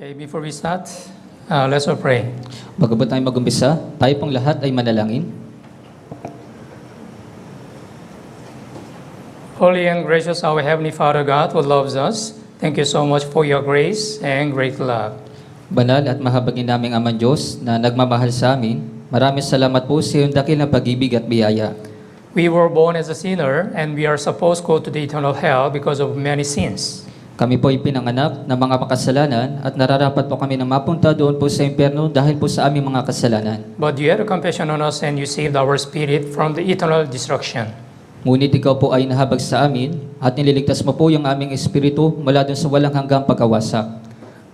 Okay, before we start, let's all pray. Bago tayo mag-umpisa, tayo pong lahat ay manalangin. Holy and gracious our Heavenly Father God who loves us, thank you so much for your grace and great love. Banal at mahabagin naming Amang Diyos na nagmamahal sa amin, maraming salamat po sa iyong dakilang pag-ibig at biyaya. We were born as a sinner and we are supposed to go to the eternal hell because of many sins. Kami po ay pinanganak ng mga makasalanan at nararapat po kami na mapunta doon po sa impyerno dahil po sa aming mga kasalanan. But you had compassion on us and you saved our spirit from the eternal destruction. Ngunit ikaw po ay nahabag sa amin at nililigtas mo po yung aming espiritu mula doon sa walang hanggang pagkawasak.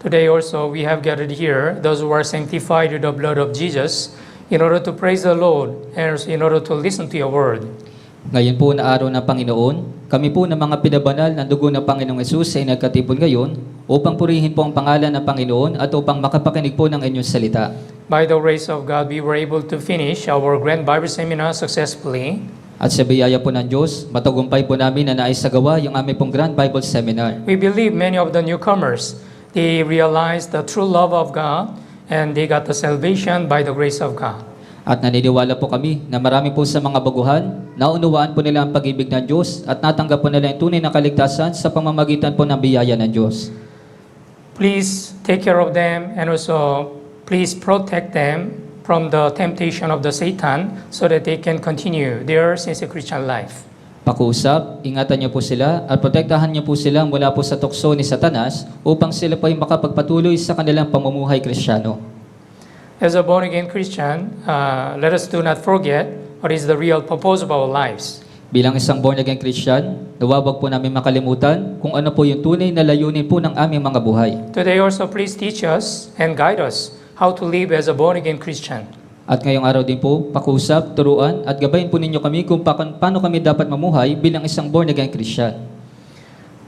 Today also we have gathered here those who are sanctified with the blood of Jesus in order to praise the Lord and in order to listen to your word. Ngayon po na araw ng Panginoon, kami po ng mga pinabanal ng dugo ng Panginoong Hesus ay nagkatipon ngayon upang purihin po ang pangalan ng Panginoon at upang makapakinig po ng inyong salita. By the grace of God, we were able to finish our Grand Bible Seminar successfully. At sa biyaya po ng Diyos, matagumpay po namin na naisagawa yung aming pong Grand Bible Seminar. We believe many of the newcomers, they realized the true love of God and they got the salvation by the grace of God. At naniniwala po kami na marami po sa mga baguhan, naunawaan po nila ang pag-ibig ng Diyos at natanggap po nila yung tunay na kaligtasan sa pamamagitan po ng biyaya ng Diyos. Please take care of them and also please protect them from the temptation of the Satan so that they can continue their sincere Christian life. Pakuusap, ingatan niyo po sila at protektahan niyo po sila mula po sa tukso ni Satanas upang sila po ay makapagpatuloy sa kanilang pamumuhay Kristiyano. As a born-again Christian, let us do not forget what is the real purpose of our lives. Bilang isang born-again Christian, nawawag po namin makalimutan kung ano po yung tunay na layunin po ng aming mga buhay. Today also please teach us and guide us how to live as a born-again Christian. At ngayong araw din po, pakusap, turuan at gabayin po ninyo kami kung paano kami dapat mamuhay bilang isang born-again Christian.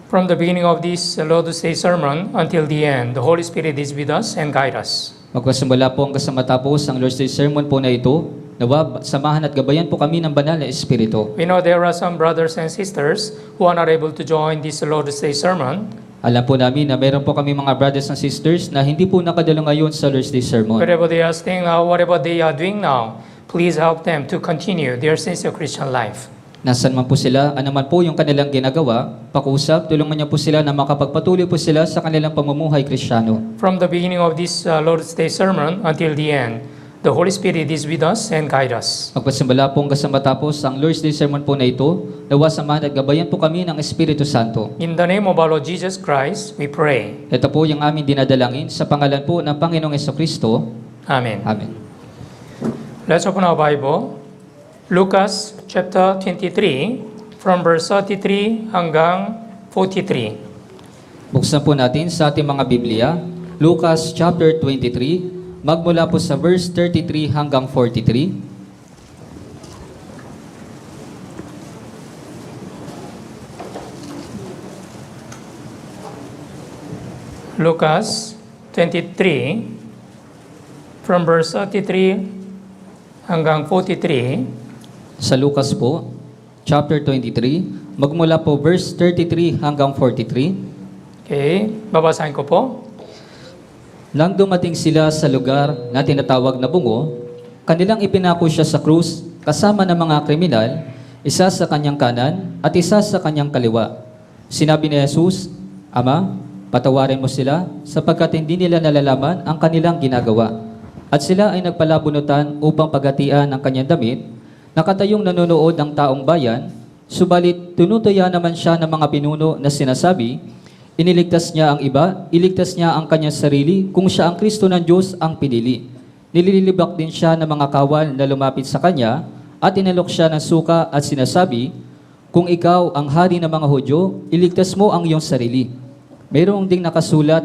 From the beginning of this Lord's Day sermon until the end, the Holy Spirit is with us and guide us. Magkasimula po hanggang sa matapos ang Lord's Day sermon po na ito, nawa samahan at gabayan po kami ng banal na Espiritu. We know there are some brothers and sisters who are not able to join this Lord's Day sermon. Alam po namin na meron po kami mga brothers and sisters na hindi po nakadalo ngayon sa Lord's Day sermon. Whatever they are staying now, whatever they are doing now, please help them to continue their sincere Christian life. Nasaan man po sila, anuman po yung kanilang ginagawa, pakusap, tulungan niyo po sila na makapagpatuloy po sila sa kanilang pamumuhay Kristiyano. From the beginning of this Lord's Day sermon until the end, the Holy Spirit is with us and guide us. Magpasimula po hanggang sa matapos ang Lord's Day sermon po na ito, nawa samahan at gabayan po kami ng Espiritu Santo. In the name of our Lord Jesus Christ, we pray. Ito po yung aming dinadalangin sa pangalan po ng Panginoong Jesucristo. Amen. Amen. Let's open our Bible. Lucas chapter 23 from verse 33 hanggang 43. Buksan po natin sa ating mga Biblia, Lucas chapter 23, magmula po sa verse 33 hanggang 43. Lucas 23 from verse 33 hanggang 43. Sa Lucas po, chapter 23, magmula po verse 33 hanggang 43. Okay, babasahin ko po. Nang dumating sila sa lugar na tinatawag na Bungo, kanilang ipinako siya sa krus kasama ng mga kriminal, isa sa kanyang kanan at isa sa kanyang kaliwa. Sinabi ni Jesus, Ama, patawarin mo sila sapagkat hindi nila nalalaman ang kanilang ginagawa. At sila ay nagpalabunutan upang paghatian ang kanyang damit. Nakatayong nanonood ang taong bayan, subalit tinutuya naman siya ng mga pinuno na sinasabi, iniligtas niya ang iba, iligtas niya ang kanyang sarili kung siya ang Kristo ng Diyos ang pinili. Nililibak din siya ng mga kawal na lumapit sa kanya at inalok siya ng suka at sinasabi, kung ikaw ang hari ng mga Hudyo, iligtas mo ang iyong sarili. Mayroong ding nakasulat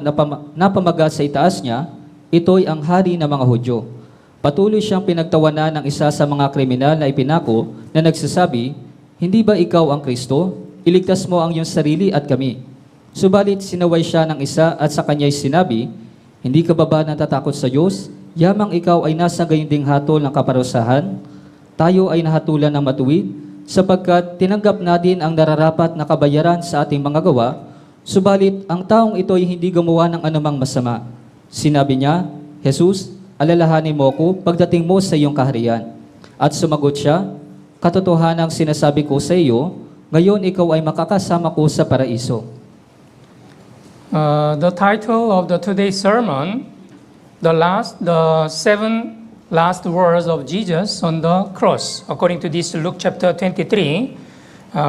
na pamagat sa itaas niya, ito'y ang hari ng mga Hudyo. Patuloy siyang pinagtawanan ng isa sa mga kriminal na ipinako na nagsasabi, hindi ba ikaw ang Kristo? Iligtas mo ang iyong sarili at kami. Subalit sinaway siya ng isa at sa kanya'y sinabi, hindi ka ba natatakot sa Diyos? Yamang ikaw ay nasa gayunding hatol ng kaparusahan. Tayo ay nahatulan ng matuwid sapagkat tinanggap natin ang nararapat na kabayaran sa ating mga gawa, subalit ang taong ito ay hindi gumawa ng anumang masama. Sinabi niya, Jesus, alalahanin mo ko pagdating mo sa iyong kaharian. At sumagot siya, katotohanang sinasabi ko sa iyo, ngayon ikaw ay makakasama ko sa paraiso. The title of the today's sermon, the seven last words of Jesus on the cross, according to this Luke chapter 23,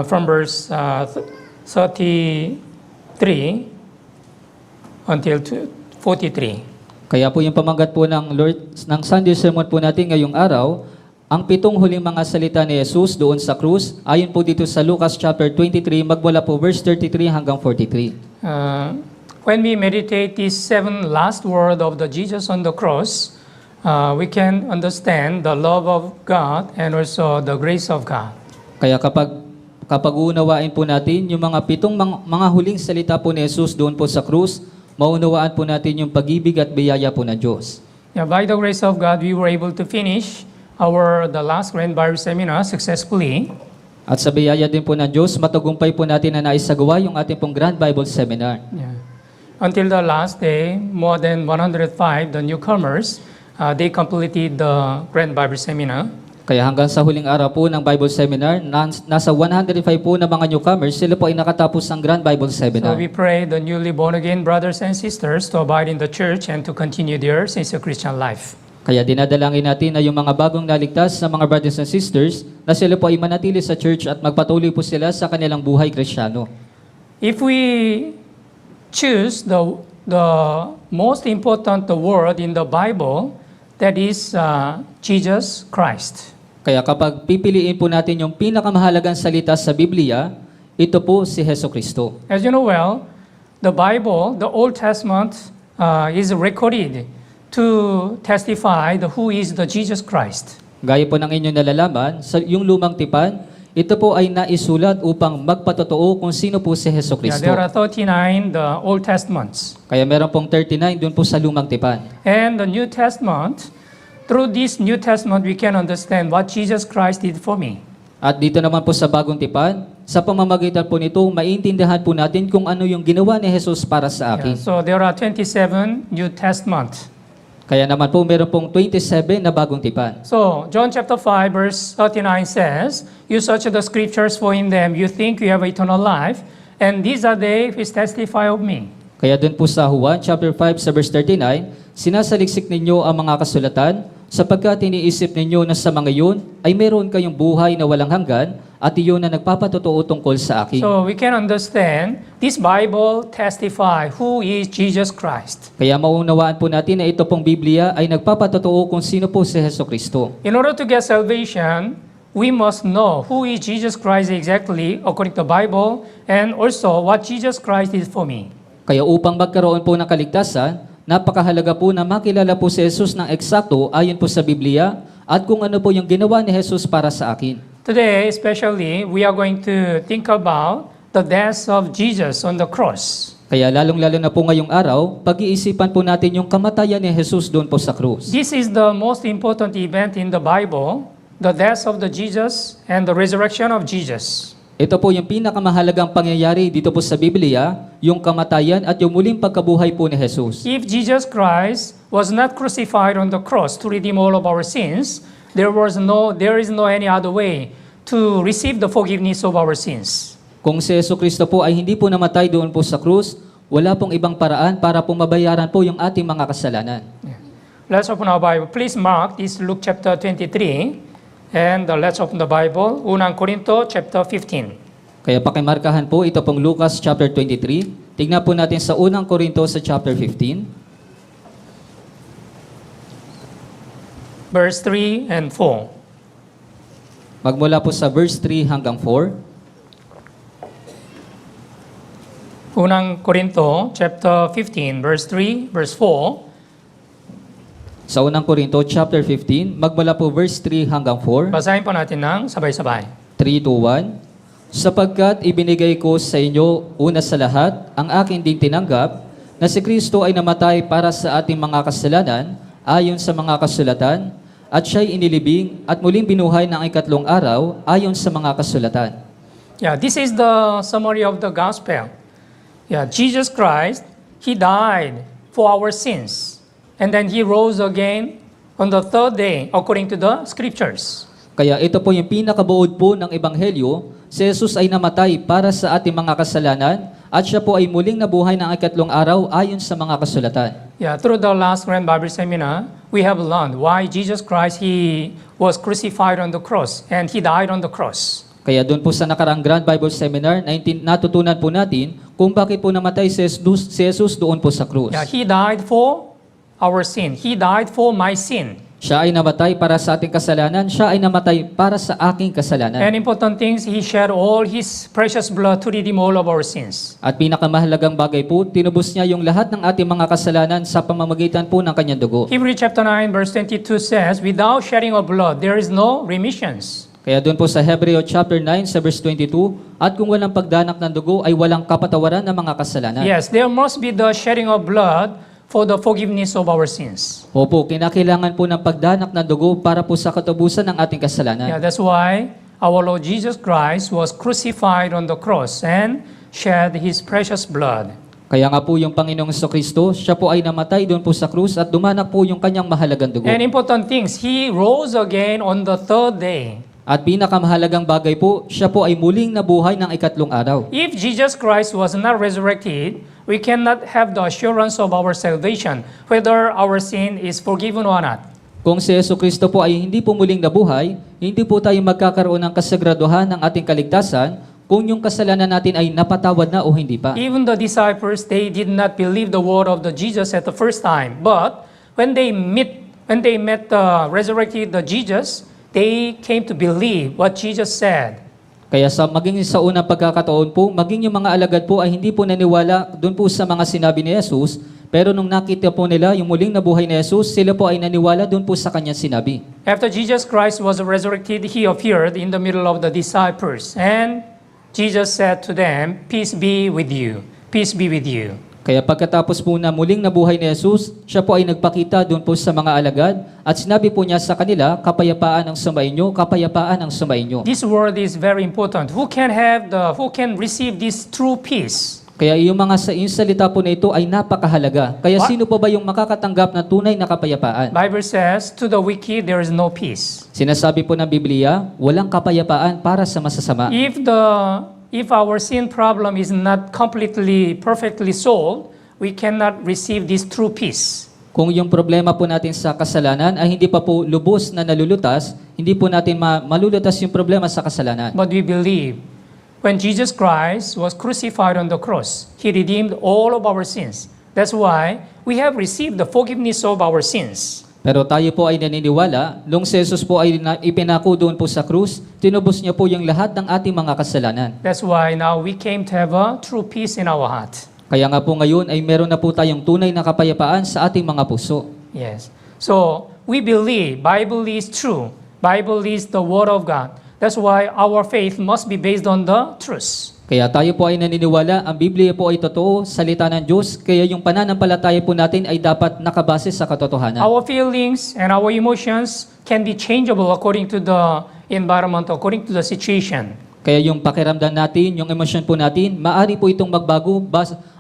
from verse 33 until 43. Kaya po yung pamanggat po ng Sunday sermon po natin ngayong araw, ang pitong huling mga salita ni Jesus doon sa krus, ayon po dito sa Lucas chapter 23, magmula po verse 33 hanggang 43. When we meditate these seven last words of the Jesus on the cross, we can understand the love of God and also the grace of God. Kaya kapag uunawain po natin yung mga pitong mga huling salita po ni Jesus doon po sa krus, maunawaan po natin yung pag-ibig at biyaya po ng Diyos. Yeah, by the grace of God, we were able to finish the last Grand Bible Seminar successfully. At sa biyaya din po ng Diyos, matagumpay po natin na naisagawa yung ating pong Grand Bible Seminar. Yeah. Until the last day, more than 105, the newcomers, they completed the Grand Bible Seminar. Kaya hanggang sa huling araw po ng Bible Seminar, nasa 105 po na mga newcomers, sila po ay nakatapos ng Grand Bible So Seminar. we pray the newly born again brothers and sisters to abide in the church and to continue their sincere Christian life. Kaya dinadalangin natin na yung mga bagong naligtas na mga brothers and sisters, na sila po ay manatili sa church at magpatuloy po sila sa kanilang buhay Kristiyano. If we choose the most important word in the Bible, that is Jesus Christ. Kaya kapag pipiliin po natin yung pinakamahalagang salita sa Biblia, ito po si Hesus Kristo. As you know well, the Bible, the Old Testament, is recorded to testify who is the Jesus Christ. Gaya po ng inyong nalalaman, sa yung lumang tipan, ito po ay naisulat upang magpatotoo kung sino po si Hesus Yeah, Kristo. there are 39 the Old Testaments. Kaya meron pong 39 doon po sa lumang tipan. And the New Testament, through this New Testament, we can understand what Jesus Christ did for me. At dito naman po sa bagong tipan, sa pamamagitan po nito, maintindihan po natin kung ano yung ginawa ni Jesus para sa Yeah, akin. so there are 27 New Testament. Kaya naman po, meron pong 27 na bagong tipan. So John chapter 5 verse 39 says, "You search the scriptures, for in them you think you have eternal life, and these are they which testify of me." Kaya doon po sa Juan chapter 5 sa verse 39, sinasaliksik ninyo ang mga kasulatan sapagkat iniisip ninyo na sa mga iyon ay meron kayong buhay na walang hanggan at iyon na nagpapatotoo tungkol sa akin. So we can understand this Bible testify who is Jesus Christ. Kaya maunawaan po natin na ito pong Biblia ay nagpapatotoo kung sino po si Hesus Kristo. In order to get salvation, we must know who is Jesus Christ exactly according to the Bible, and also what Jesus Christ did for me. Kaya upang magkaroon po ng kaligtasan, napakahalaga po na makilala po si Jesus ng eksakto ayon po sa Biblia at kung ano po yung ginawa ni Jesus para sa akin. Today, especially, we are going to think about the death of Jesus on the cross. Kaya lalong-lalo na po ngayong araw, pag-iisipan po natin yung kamatayan ni Jesus doon po sa krus. This is the most important event in the Bible, the death of the Jesus and the resurrection of Jesus. Ito po yung pinakamahalagang pangyayari dito po sa Biblia, yung kamatayan at yung muling pagkabuhay po ni Jesus. If Jesus Christ was not crucified on the cross to redeem all of our sins, there is no any other way to receive the forgiveness of our sins. Kung si Hesus Kristo po ay hindi po namatay doon po sa krus, wala pong ibang paraan para po mabayaran po yung ating mga kasalanan. Let's open our Bible. Please mark this Luke chapter 23 and let's open the Bible. Unang Korinto chapter 15. Kaya pakimarkahan po ito pong Lucas chapter 23. Tignan po natin sa unang Korinto sa chapter 15. Verse 3 and 4. Magmula po sa verse 3 hanggang 4. Unang Korinto chapter 15, verse 3, verse 4. Sa unang Korinto chapter 15, magmula po verse 3 hanggang 4. Basahin po natin ng sabay-sabay. 3, 2, 1. Sapagkat ibinigay ko sa inyo una sa lahat ang aking din tinanggap na si Kristo ay namatay para sa ating mga kasalanan ayon sa mga kasulatan at siya'y inilibing at muling binuhay ng ikatlong araw ayon sa mga kasulatan. Yeah, this is the summary of the gospel. Yeah, Jesus Christ, He died for our sins. and then he rose again on the third day according to the scriptures. Kaya ito po yung pinakabuod po ng Ebanghelyo, si Jesus ay namatay para sa ating mga kasalanan at siya po ay muling nabuhay ng ikatlong araw ayon sa mga kasulatan. Yeah, through the last Grand Bible Seminar, we have learned why Jesus Christ, he was crucified on the cross and he died on the cross. Kaya doon po sa nakaraang Grand Bible Seminar, natutunan po natin kung bakit po namatay si Jesus doon po sa krus. Yeah, he died for our sin. He died for my sin. Siya ay namatay para sa ating kasalanan, siya ay namatay para sa aking kasalanan. And important things, he shed all his precious blood to redeem all of our sins. At pinakamahalagang bagay po, tinubos niya yung lahat ng ating mga kasalanan sa pamamagitan po ng kanyang dugo. Hebrews chapter 9 verse 22 says, without shedding of blood, there is no remissions. Kaya doon po sa Hebreo chapter 9 sa verse 22, at kung walang pagdanak ng dugo ay walang kapatawaran ng mga kasalanan. Yes, there must be the shedding of blood for the forgiveness of our sins. Opo, kinakailangan po ng pagdanak ng dugo para po sa katubusan ng ating kasalanan. Yeah, that's why our Lord Jesus Christ was crucified on the cross and shed his precious blood. Kaya nga po yung Panginoong Kristo, siya po ay namatay doon po sa krus at dumanak po yung kanyang mahalagang dugo. And important things, he rose again on the third day. At pinakamahalagang bagay po, siya po ay muling nabuhay ng ikatlong araw. If Jesus Christ was not resurrected, we cannot have the assurance of our salvation, whether our sin is forgiven or not. Kung si Kristo po ay hindi po muling nabuhay, hindi po tayo magkakaroon ng kasagraduhan ng ating kaligtasan kung yung kasalanan natin ay napatawad na o hindi pa. Even the disciples, they did not believe the word of the Jesus at the first time. But when they met the resurrected the Jesus, they came to believe what Jesus said. Kaya maging sa unang pagkakataon po, maging yung mga alagad po ay hindi po naniwala doon po sa mga sinabi ni Jesus, pero nung nakita po nila yung muling nabuhay ni Jesus, sila po ay naniwala doon po sa kanyang sinabi. After Jesus Christ was resurrected, he appeared in the middle of the disciples. And Jesus said to them, peace be with you. Peace be with you. Kaya pagkatapos po na muling nabuhay ni Jesus, siya po ay nagpakita doon po sa mga alagad at sinabi po niya sa kanila, kapayapaan ang sumainyo, kapayapaan ang sumainyo. This word is very important. Who can receive this true peace? Kaya yung yung salita po na ito ay napakahalaga. Kaya sino pa ba yung makakatanggap ng tunay na kapayapaan? Bible says, to the wicked there is no peace. Sinasabi po ng Biblia, walang kapayapaan para sa masasama. If our sin problem is not perfectly solved, we cannot receive this true peace. Kung yung problema po natin sa kasalanan ay hindi pa po lubos na nalulutas, hindi po natin malulutas yung problema sa kasalanan. But we believe when Jesus Christ was crucified on the cross, He redeemed all of our sins. That's why we have received the forgiveness of our sins. Pero tayo po ay naniniwala, nung si Jesus po ay ipinako doon po sa krus, tinubos niya po yung lahat ng ating mga kasalanan. That's why now we came to have a true peace in our heart. Kaya nga po ngayon ay meron na po tayong tunay na kapayapaan sa ating mga puso. Yes. So, we believe Bible is true. Bible is the Word of God. That's why our faith must be based on the truth. Kaya tayo po ay naniniwala, ang Biblia po ay totoo, salita ng Diyos, kaya yung pananampalataya po natin ay dapat nakabase sa katotohanan. Our feelings and our emotions can be changeable according to the environment, according to the situation. Kaya yung pakiramdam natin, yung emosyon po natin, maaari po itong magbago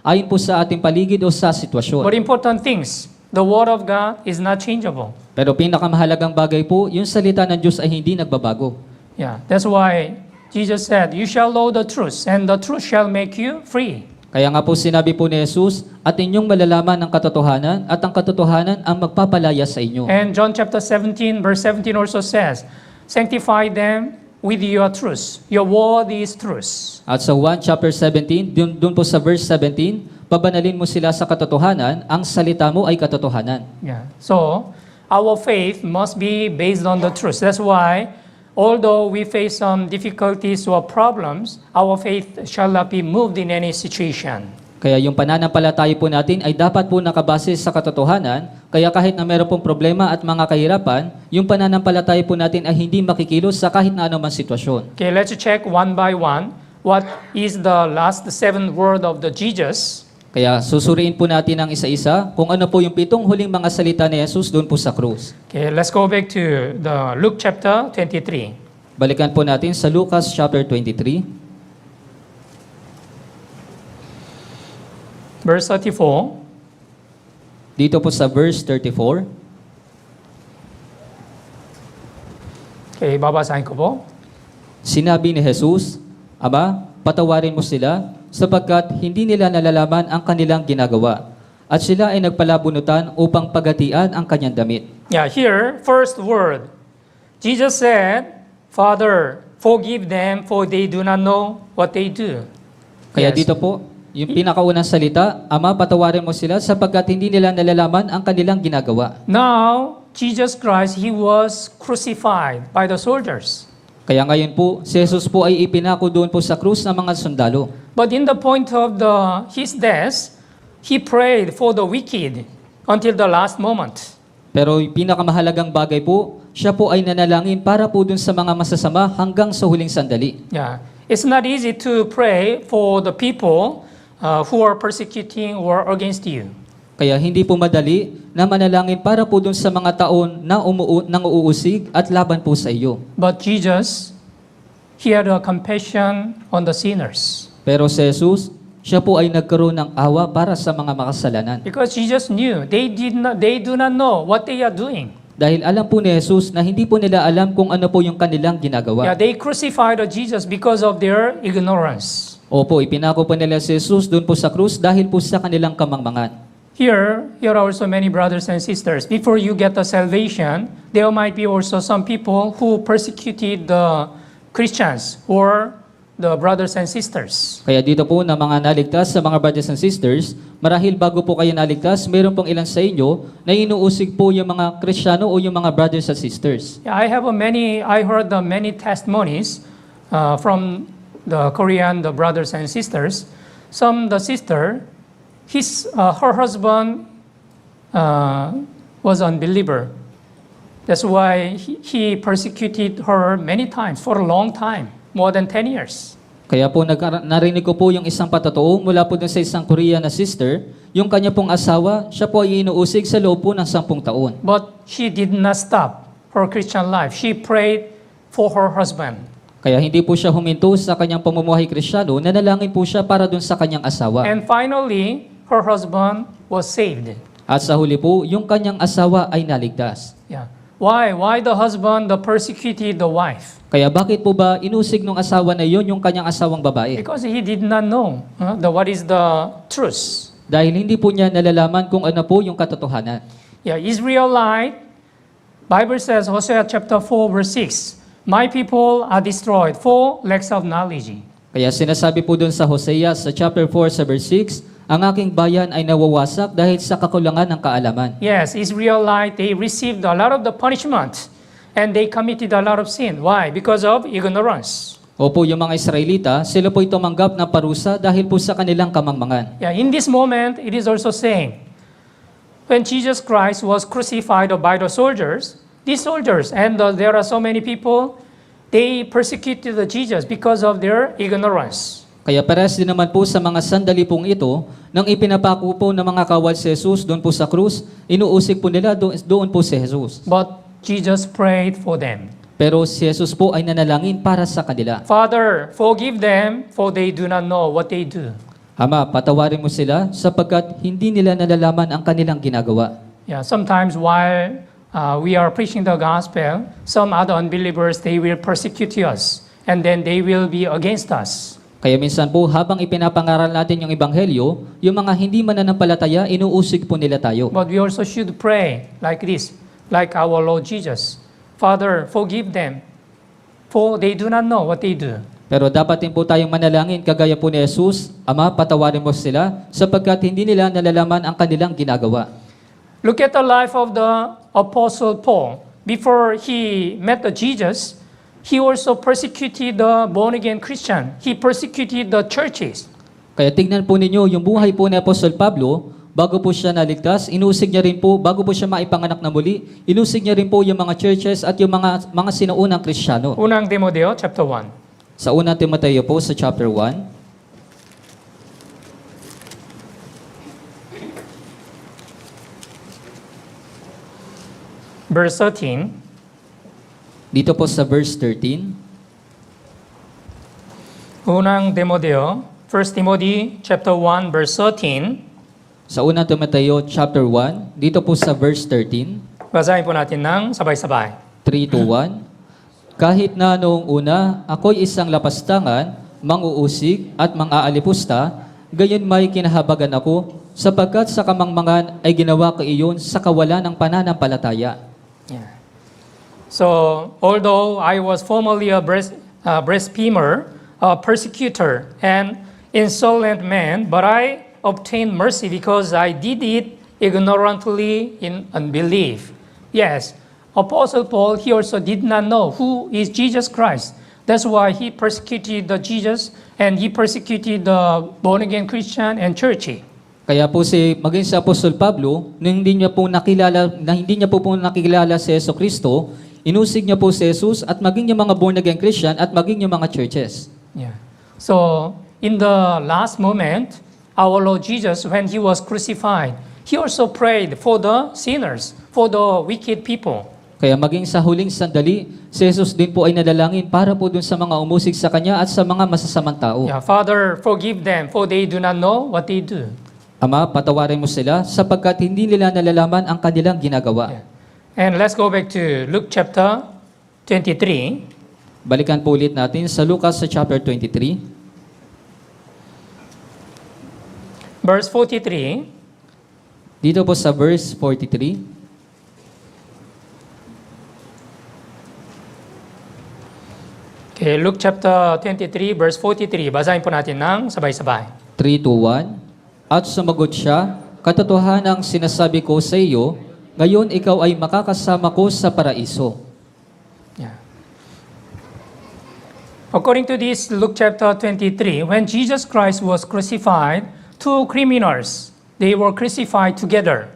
ayon po sa ating paligid o sa sitwasyon. But important things, the Word of God is not changeable. Pero pinakamahalagang bagay po, yung salita ng Diyos ay hindi nagbabago. Yeah, that's why Jesus said, you shall know the truth, and the truth shall make you free. Kaya nga po sinabi po ni Jesus, at inyong malalaman ang katotohanan, at ang katotohanan ang magpapalaya sa inyo. And John chapter 17, verse 17 also says, sanctify them with your truth. Your word is truth. At sa 1 chapter 17, doon po sa verse 17, pabanalin mo sila sa katotohanan, ang salita mo ay katotohanan. Yeah. So, our faith must be based on the truth. That's why, although we face some difficulties or problems, our faith shall not be moved in any situation. Kaya yung pananampalataya po natin ay dapat po nakabase sa katotohanan, kaya kahit na meron pong problema at mga kahirapan, yung pananampalataya po natin ay hindi makikilos sa kahit na anumang sitwasyon. Okay, let's check one by one what is the last 7 word of the Jesus. Kaya susuriin po natin ang isa-isa kung ano po yung 7 huling mga salita ni Jesus doon po sa krus. Okay, let's go back to the Luke chapter 23. Balikan po natin sa Lucas chapter 23, Verse 34. Dito po sa verse 34. Okay, babasahin ko po. Sinabi ni Jesus, Ama, patawarin mo sila sapagkat hindi nila nalalaman ang kanilang ginagawa. At sila ay nagpalabunutan upang pagatian ang kanyang damit. Yeah, here, first word. Jesus said, Father, forgive them for they do not know what they do. Kaya Yes. dito po, yung pinakaunang salita, Ama, patawarin mo sila sapagkat hindi nila nalalaman ang kanilang ginagawa. Now, Jesus Christ, He was crucified by the soldiers. Kaya ngayon po, si Jesus po ay ipinako doon po sa krus ng mga sundalo. But in the point of His death, He prayed for the wicked until the last moment. Pero yung pinakamahalagang bagay po, siya po ay nanalangin para po doon sa mga masasama hanggang sa huling sandali. Yeah, it's not easy to pray for the people who are persecuting or against you. Kaya hindi po madali na manalangin para po doon sa mga taon na uuusig at laban po sa iyo. But Jesus, He had a compassion on the sinners. Pero si Jesus, siya po ay nagkaroon ng awa para sa mga makasalanan. Because Jesus knew they do not know what they are doing. Dahil alam po ni Jesus na hindi po nila alam kung ano po yung kanilang ginagawa. Yeah, they crucified Jesus because of their ignorance. Opo, ipinako po nila si Jesus doon po sa krus dahil po sa kanilang kamangmangan. Here are also many brothers and sisters. Before you get the salvation, there might be also some people who persecuted the Christians or the brothers and sisters. Kaya dito po na mga naligtas sa mga brothers and sisters, marahil bago po kayo naligtas, meron pong ilan sa inyo na inuusig po yung mga Kristiyano o yung mga brothers and sisters. Yeah, I heard the many testimonies from the Korean the brothers and sisters. The sister, her husband was unbeliever. That's why he persecuted her many times for a long time, more than 10 years. Kaya po narinig ko po yung isang patotoo mula po dun sa isang Korean na sister, yung kanya pong asawa, siya po ay inuusig sa loob po ng 10 taon. But she did not stop her Christian life. She prayed for her husband. Kaya hindi po siya huminto sa kanyang pamumuhay Kristiyano, nanalangin po siya para dun sa kanyang asawa. And finally, her husband was saved. At sa huli po, yung kanyang asawa ay naligtas. Yeah. Why the husband persecuted the wife? Kaya bakit po ba inusig ng asawa na yon yung kanyang asawang babae? Because he did not know what is the truth. Dahil hindi po niya nalalaman kung ano po yung katotohanan. Yeah, Israelite, Bible says, Hosea chapter 4 verse 6, My people are destroyed for lack of knowledge. Kaya sinasabi po doon sa Hosea sa chapter 4 sa verse 6, ang aking bayan ay nawawasak dahil sa kakulangan ng kaalaman. Yes, Israelite, they received a lot of the punishment and they committed a lot of sin. Why? Because of ignorance. Opo, yung mga Israelita, sila po tumanggap ng parusa dahil po sa kanilang kamangmangan. Yeah, in this moment, it is also saying, when Jesus Christ was crucified by the soldiers, these soldiers, and there are so many people, they persecuted Jesus because of their ignorance. Kaya parehas din naman po sa mga sandali pong ito, nang ipinapako po ng mga kawal si Jesus doon po sa krus, inuusig po nila doon po si Jesus. But Jesus prayed for them. Pero si Jesus po ay nanalangin para sa kanila. Father, forgive them, for they do not know what they do. Ama, patawarin mo sila sapagkat hindi nila nalalaman ang kanilang ginagawa. Yeah, sometimes while we are preaching the gospel, some other unbelievers, they will persecute us, and then they will be against us. Kaya minsan po, habang ipinapangaral natin yung ebanghelyo, yung mga hindi mananampalataya, inuusig po nila tayo. But we also should pray like this, like our Lord Jesus. Father, forgive them, for they do not know what they do. Pero dapat din po tayong manalangin kagaya po ni Jesus, Ama, patawarin mo sila sapagkat hindi nila nalalaman ang kanilang ginagawa. Look at the life of the Apostle Paul. Before he met Jesus, he also persecuted the born-again Christian. He persecuted the churches. Kaya tignan po ninyo yung buhay po ni Apostol Pablo, bago po siya naligtas, inusig niya rin po, bago po siya maipanganak na muli, inusig niya rin po yung mga churches at yung mga sinuunang Kristiyano. Unang Timoteo, chapter 1. Sa unang Timoteo po, sa chapter 1, verse 13. dito po sa verse 13, Unang Timoteo, 1 Timothy chapter 1 verse 13. Sa unang Timoteo chapter 1, dito po sa verse 13, Basahin po natin ng sabay-sabay. 3 to 1. Kahit na noong una, ako'y isang lapastangan, manguusig at mang-aalipusta, gayon may kinahabagan ako, sapagkat sa kamangmangan ay ginawa ko iyon sa kawalan ng pananampalataya. Yeah. So, although I was formerly a blasphemer, a persecutor, and insolent man, but I obtained mercy because I did it ignorantly in unbelief. Yes, Apostle Paul, he also did not know who is Jesus Christ. That's why he persecuted the Jesus and he persecuted the born-again Christian and church. Kaya po maging si Apostol Pablo, nung hindi niya po nakilala si Jesucristo, inusig niya po si Jesus at maging yung mga born-again Christian at maging yung mga churches. Yeah. So, in the last moment, our Lord Jesus, when he was crucified, he also prayed for the sinners, for the wicked people. Kaya maging sa huling sandali, si Jesus din po ay nadalangin para po dun sa mga umusig sa Kanya at sa mga masasamang tao. Yeah, Father, forgive them, for they do not know what they do. Ama, patawarin mo sila sapagkat hindi nila nalalaman ang kanilang ginagawa. Yeah. And let's go back to Luke chapter 23. Balikan po ulit natin sa Lucas sa chapter 23. Verse 43, Dito po sa verse 43. okay, Luke chapter 23, verse 43. Basahin po natin ng sabay-sabay. 3 to 1. At sumagot siya, katotohanang sinasabi ko sa iyo, ngayon ikaw ay makakasama ko sa paraiso. Yeah. According to this Luke chapter 23, when Jesus Christ was crucified, two criminals, they were crucified together.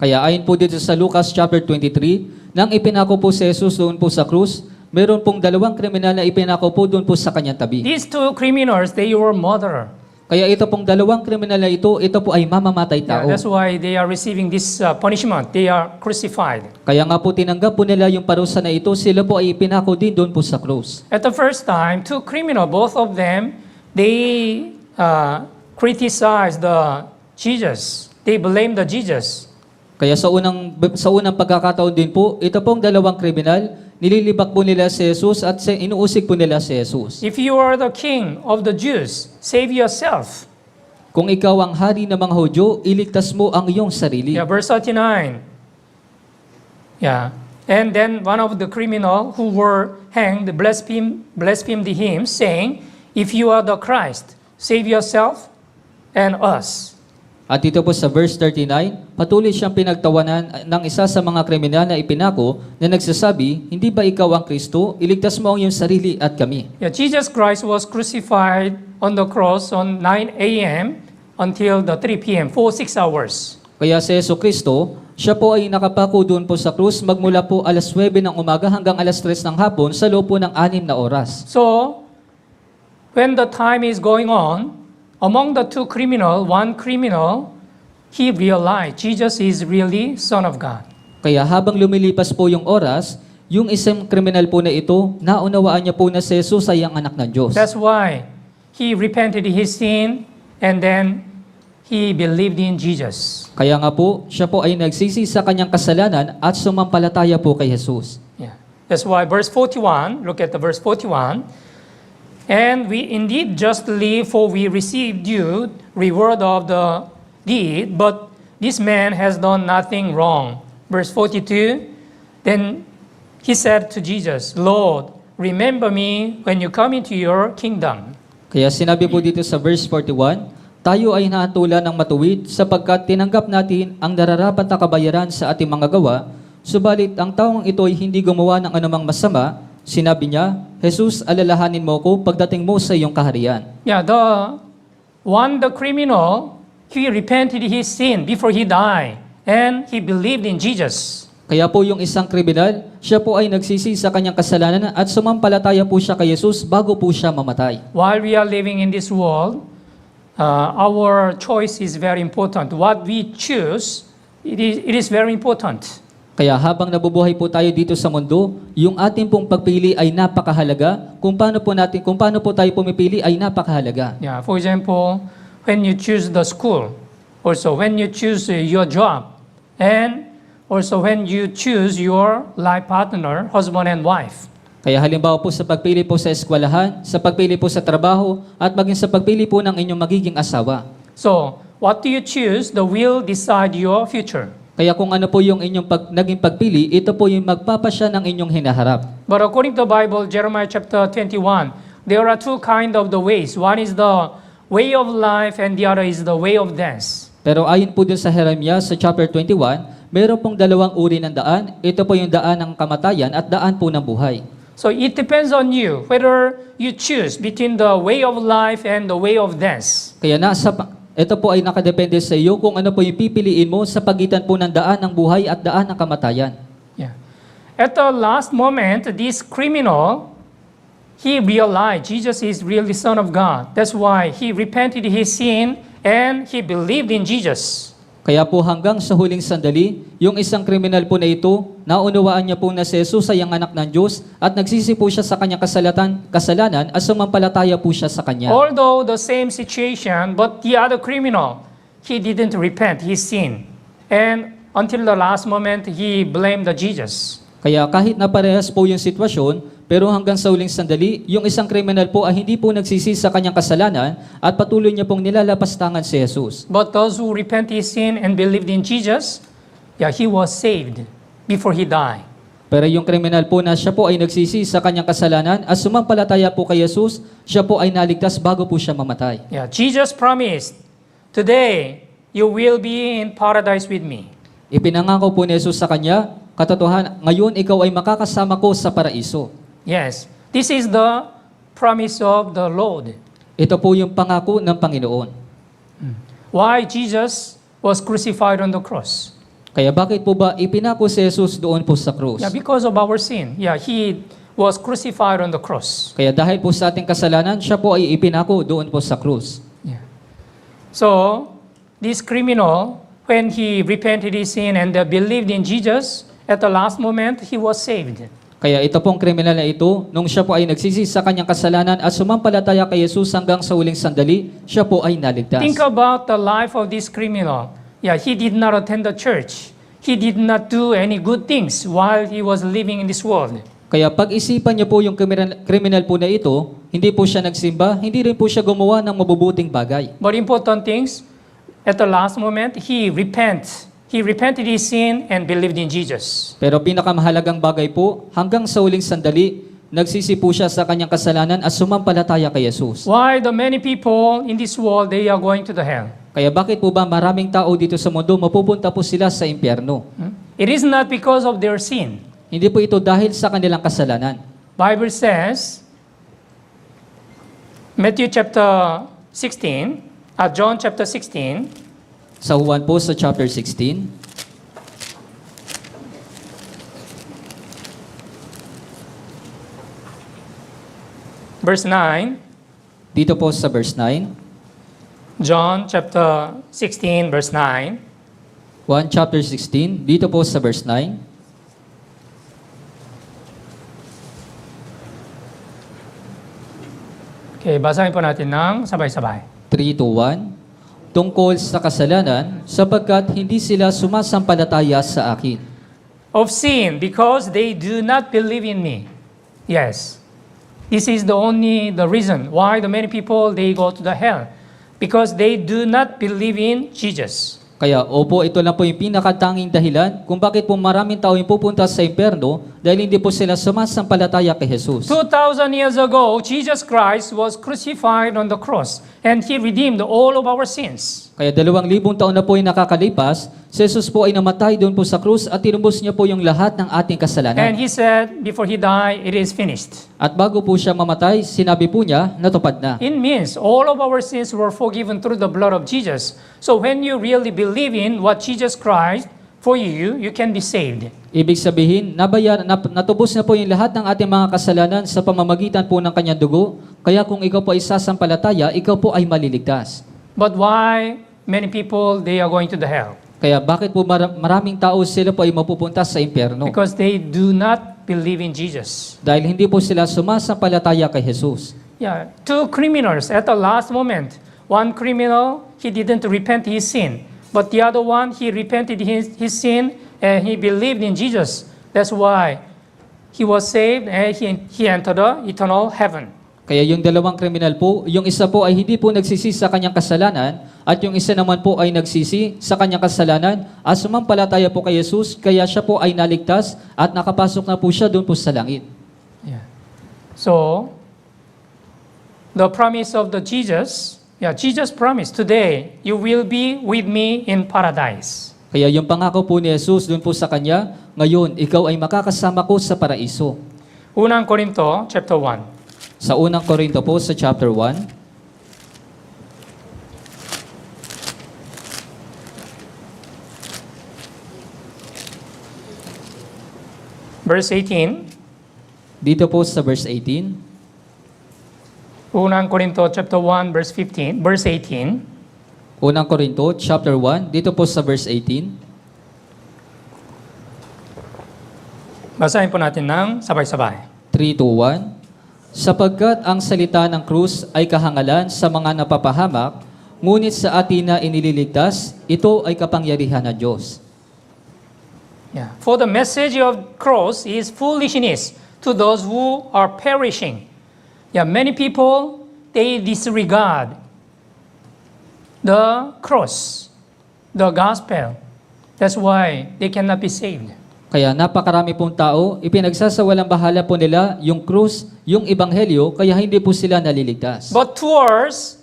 Kaya ayon po dito sa Lucas chapter 23, nang ipinako po si Jesus doon po sa krus, meron pong dalawang kriminal na ipinako po doon po sa kanyang tabi. These two criminals, they were murderer. Kaya ito pong dalawang kriminal na ito po ay mamamatay Yeah, tao. that's why they are receiving this punishment. They are crucified. Kaya nga po tinanggap po nila yung parusa na ito, sila po ay ipinako din doon po sa krus. At the first time, two criminals, both of them, they criticized the Jesus. They blamed the Jesus. Kaya sa unang pagkakataon din po, ito pong dalawang kriminal, nililibak po nila si Jesus at inuusig po nila si Jesus. If you are the king of the Jews, save yourself. Kung ikaw ang hari ng mga Hudyo, iligtas mo ang iyong sarili. Yeah, verse 39. Yeah. And then one of the criminal who were hanged blasphemed him, saying, if you are the Christ, save yourself and us. At dito po sa verse 39, patuloy siyang pinagtawanan ng isa sa mga kriminal na ipinako na nagsasabi, hindi ba ikaw ang Kristo? Iligtas mo ang iyong sarili at kami. Yeah, Jesus Christ was crucified on the cross on 9 a.m. until the 3 p.m. for 6 hours. Kaya si Jesucristo, siya po ay nakapako doon po sa krus magmula po alas 9 ng umaga hanggang alas 3 ng hapon sa loob po ng 6 na oras. So, when the time is going on, among the two criminal, one criminal, he realized Jesus is really Son of God. Kaya habang lumilipas po yung oras, yung isang kriminal po na ito, naunawaan niya po na si Jesus ay ang anak ng Diyos. That's why he repented his sin and then he believed in Jesus. Kaya nga po, siya po ay nagsisi sa kanyang kasalanan at sumampalataya po kay Jesus. Yeah. That's why verse 41, look at the verse 41. And we indeed just live, for we received due reward of the deed, but this man has done nothing wrong. Verse 42, then he said to Jesus, Lord, remember me when you come into your kingdom. Kaya sinabi po dito sa verse 41, tayo ay naatulan ng matuwid sapagkat tinanggap natin ang nararapat na kabayaran sa ating mga gawa, subalit ang taong ito ay hindi gumawa ng anumang masama. Sinabi niya, Jesus, alalahanin mo ko pagdating mo sa iyong kaharian. Yeah, the criminal, he repented his sin before he died, and he believed in Jesus. Kaya po yung isang kriminal, siya po ay nagsisi sa kanyang kasalanan at sumampalataya po siya kay Jesus bago po siya mamatay. While we are living in this world, our choice is very important. What we choose, it is very important. Kaya habang nabubuhay po tayo dito sa mundo, yung ating pong pagpili ay napakahalaga. Kung paano po tayo pumipili ay napakahalaga. Yeah, for example, when you choose the school, also when you choose your job, and also when you choose your life partner, husband and wife. Kaya halimbawa po sa pagpili po sa eskwelahan, sa pagpili po sa trabaho, at maging sa pagpili po ng inyong magiging asawa. So, what do you choose? The will decide your future. Kaya kung ano po yung inyong naging pagpili, ito po yung magpapasya ng inyong hinaharap. But according to the Bible, Jeremiah chapter 21, there are two kind of the ways. One is the way of life and the other is the way of death. Pero ayon po dun sa Jeremiah sa chapter 21, meron pong dalawang uri ng daan. Ito po yung daan ng kamatayan at daan po ng buhay. So it depends on you whether you choose between the way of life and the way of death. Kaya ito po ay nakadepende sa iyo kung ano po yung pipiliin mo sa pagitan po ng daan ng buhay at daan ng kamatayan. Yeah. At the last moment, this criminal, he realized Jesus is really Son of God. That's why he repented his sin and he believed in Jesus. Kaya po hanggang sa huling sandali, yung isang kriminal po na ito, naunawaan niya po na si Jesus ay ang anak ng Diyos at nagsisi po siya sa kanyang kasalanan at sumampalataya po siya sa kanya. Although the same situation, but the other criminal, he didn't repent his sin. And until the last moment, he blamed Jesus. Kaya kahit na parehas po yung sitwasyon, pero hanggang sa huling sandali, yung isang kriminal po ay hindi po nagsisi sa kanyang kasalanan at patuloy niya pong nilalapastangan si Jesus. But those who repent his sin and believed in Jesus, he was saved before he died. Pero yung kriminal po na siya po ay nagsisi sa kanyang kasalanan at sumampalataya po kay Jesus, siya po ay naligtas bago po siya mamatay. Jesus promised, today you will be in paradise with me. Ipinangako po ni Jesus sa kanya, katotohanan, ngayon ikaw ay makakasama ko sa paraiso. Yes, this is the promise of the Lord. Ito po yung pangako ng Panginoon. Why Jesus was crucified on the cross? Kaya bakit po ba ipinako si Jesus doon po sa krus? Because of our sin. He was crucified on the cross. Kaya dahil po sa ating kasalanan, siya po ay ipinako doon po sa krus. So, this criminal, when he repented his sin and believed in Jesus, at the last moment, he was saved. Kaya ito pong kriminal na ito, nung siya po ay nagsisi sa kanyang kasalanan at sumampalataya kay Jesus hanggang sa huling sandali, siya po ay naligtas. Think about the life of this criminal. He did not attend the church. He did not do any good things while he was living in this world. Kaya pag-isipan niyo po yung kriminal po na ito, hindi po siya nagsimba, hindi rin po siya gumawa ng mabubuting bagay. But important things, at the last moment, he repented his sin and believed in Jesus. Pero pinakamahalagang bagay po, hanggang sa huling sandali, nagsisi po siya sa kanyang kasalanan at sumampalataya kay Jesus. Why the many people in this world, they are going to the hell? Kaya bakit po ba maraming tao dito sa mundo mapupunta po sila sa impyerno? It is not because of their sin. Hindi po ito dahil sa kanilang kasalanan. Bible says, Matthew chapter 16, John chapter 16, Sa Juan po sa chapter 16, verse 9, dito po sa verse 9, John chapter 16, verse 9, 1 chapter 16, dito po sa verse 9, okay, basahin po natin ng sabay-sabay. 3 to 1, tungkol sa kasalanan, sapagkat hindi sila sumasampalataya sa akin. Of sin, because they do not believe in me. Yes. This is the reason why the many people, they go to the hell. Because they do not believe in Jesus. Kaya, opo, ito lang po yung pinakatanging dahilan kung bakit po maraming tao yung pupunta sa impyerno dahil hindi po sila sumasampalataya kay Jesus. 2,000 years ago, Jesus Christ was crucified on the cross and He redeemed all of our sins. Kaya 2,000 taon na po yung nakakalipas, si Jesus po ay namatay doon po sa krus at tinubos niya po yung lahat ng ating And kasalanan. He said, before He died, it is finished. At bago po siya mamatay, sinabi po niya, natupad na. It means all of our sins were forgiven through the blood of Jesus. So when you really believe in what Jesus Christ for you, you can be saved. Ibig sabihin, natubos na po yung lahat ng ating mga kasalanan sa pamamagitan po ng kanyang dugo, kaya kung ikaw po ay sasampalataya, ikaw po ay maliligtas. But why many people, they are going to the hell? Kaya bakit po maraming tao sila po ay mapupunta sa impyerno? Because they do not believe in Jesus. Dahil hindi po sila sumasampalataya kay Jesus. Two criminals at the last moment. One criminal, he didn't repent his sin. But the other one, he repented his sin and he believed in Jesus. That's why he was saved and he entered the eternal heaven. Kaya yung dalawang kriminal po, yung isa po ay hindi po nagsisi sa kanyang kasalanan at yung isa naman po ay nagsisi sa kanyang kasalanan at sumampalataya po kay Jesus, kaya siya po ay naligtas at nakapasok na po siya doon po sa langit. Yeah. So, the promise of the Jesus, Jesus promised, today you will be with me in paradise. Kaya yung pangako po ni Jesus doon po sa kanya, ngayon ikaw ay makakasama ko sa paraiso. Unang Korinto, chapter 1. Sa unang Korinto po sa chapter 1, verse 18. dito po sa verse 18, Unang Korinto, chapter 1, verse 18. unang Korinto chapter 1, dito po sa verse 18, Basahin po natin ng sabay-sabay. 3 to 1, sapagkat ang salita ng krus ay kahangalan sa mga napapahamak, ngunit sa atin na inililigtas, ito ay kapangyarihan ng Diyos. Yeah. For the message of cross is foolishness to those who are perishing. Yeah, many people, they disregard the cross, the gospel. That's why they cannot be saved. Kaya napakarami pong tao, ipinagsasawalang bahala po nila yung krus, yung ebanghelyo, kaya hindi po sila naliligtas. But towards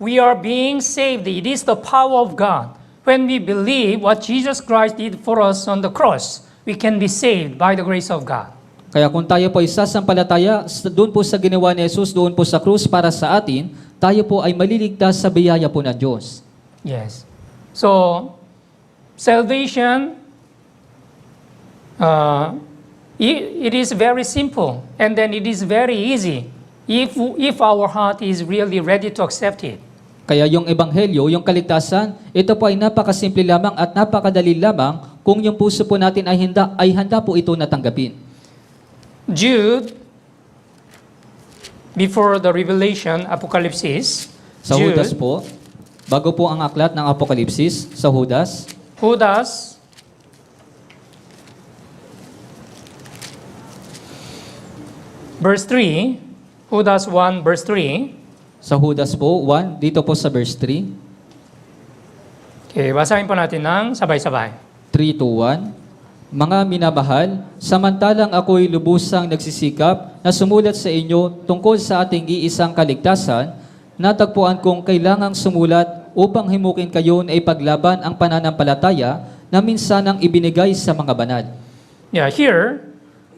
we are being saved. It is the power of God. When we believe what Jesus Christ did for us on the cross, we can be saved by the grace of God. Kaya kung tayo po ay sasampalataya doon po sa ginawa ni Jesus, doon po sa krus para sa atin, tayo po ay maliligtas sa biyaya po ng Diyos. Yes. So, salvation, it is very simple and then it is very easy if our heart is really ready to accept it. Kaya yung ebanghelyo, yung kaligtasan, ito po ay napakasimple lamang at napakadali lamang kung yung puso po natin ay handa po ito natanggapin. Jude, before the Revelation, Apocalypse, Sa Judas Jude, po, bago po ang aklat ng Apokalipsis, sa Judas, Judas, verse 3, Judas 1, verse 3. sa Judas po, 1, dito po sa verse 3, Okay, basahin po natin ng sabay-sabay. 3 to 1, mga minamahal, samantalang ako'y lubusang nagsisikap na sumulat sa inyo tungkol sa ating iisang kaligtasan, natagpuan kong kailangang sumulat upang himukin kayo na ipaglaban ang pananampalataya na minsanang ibinigay sa mga banal. Yeah, here,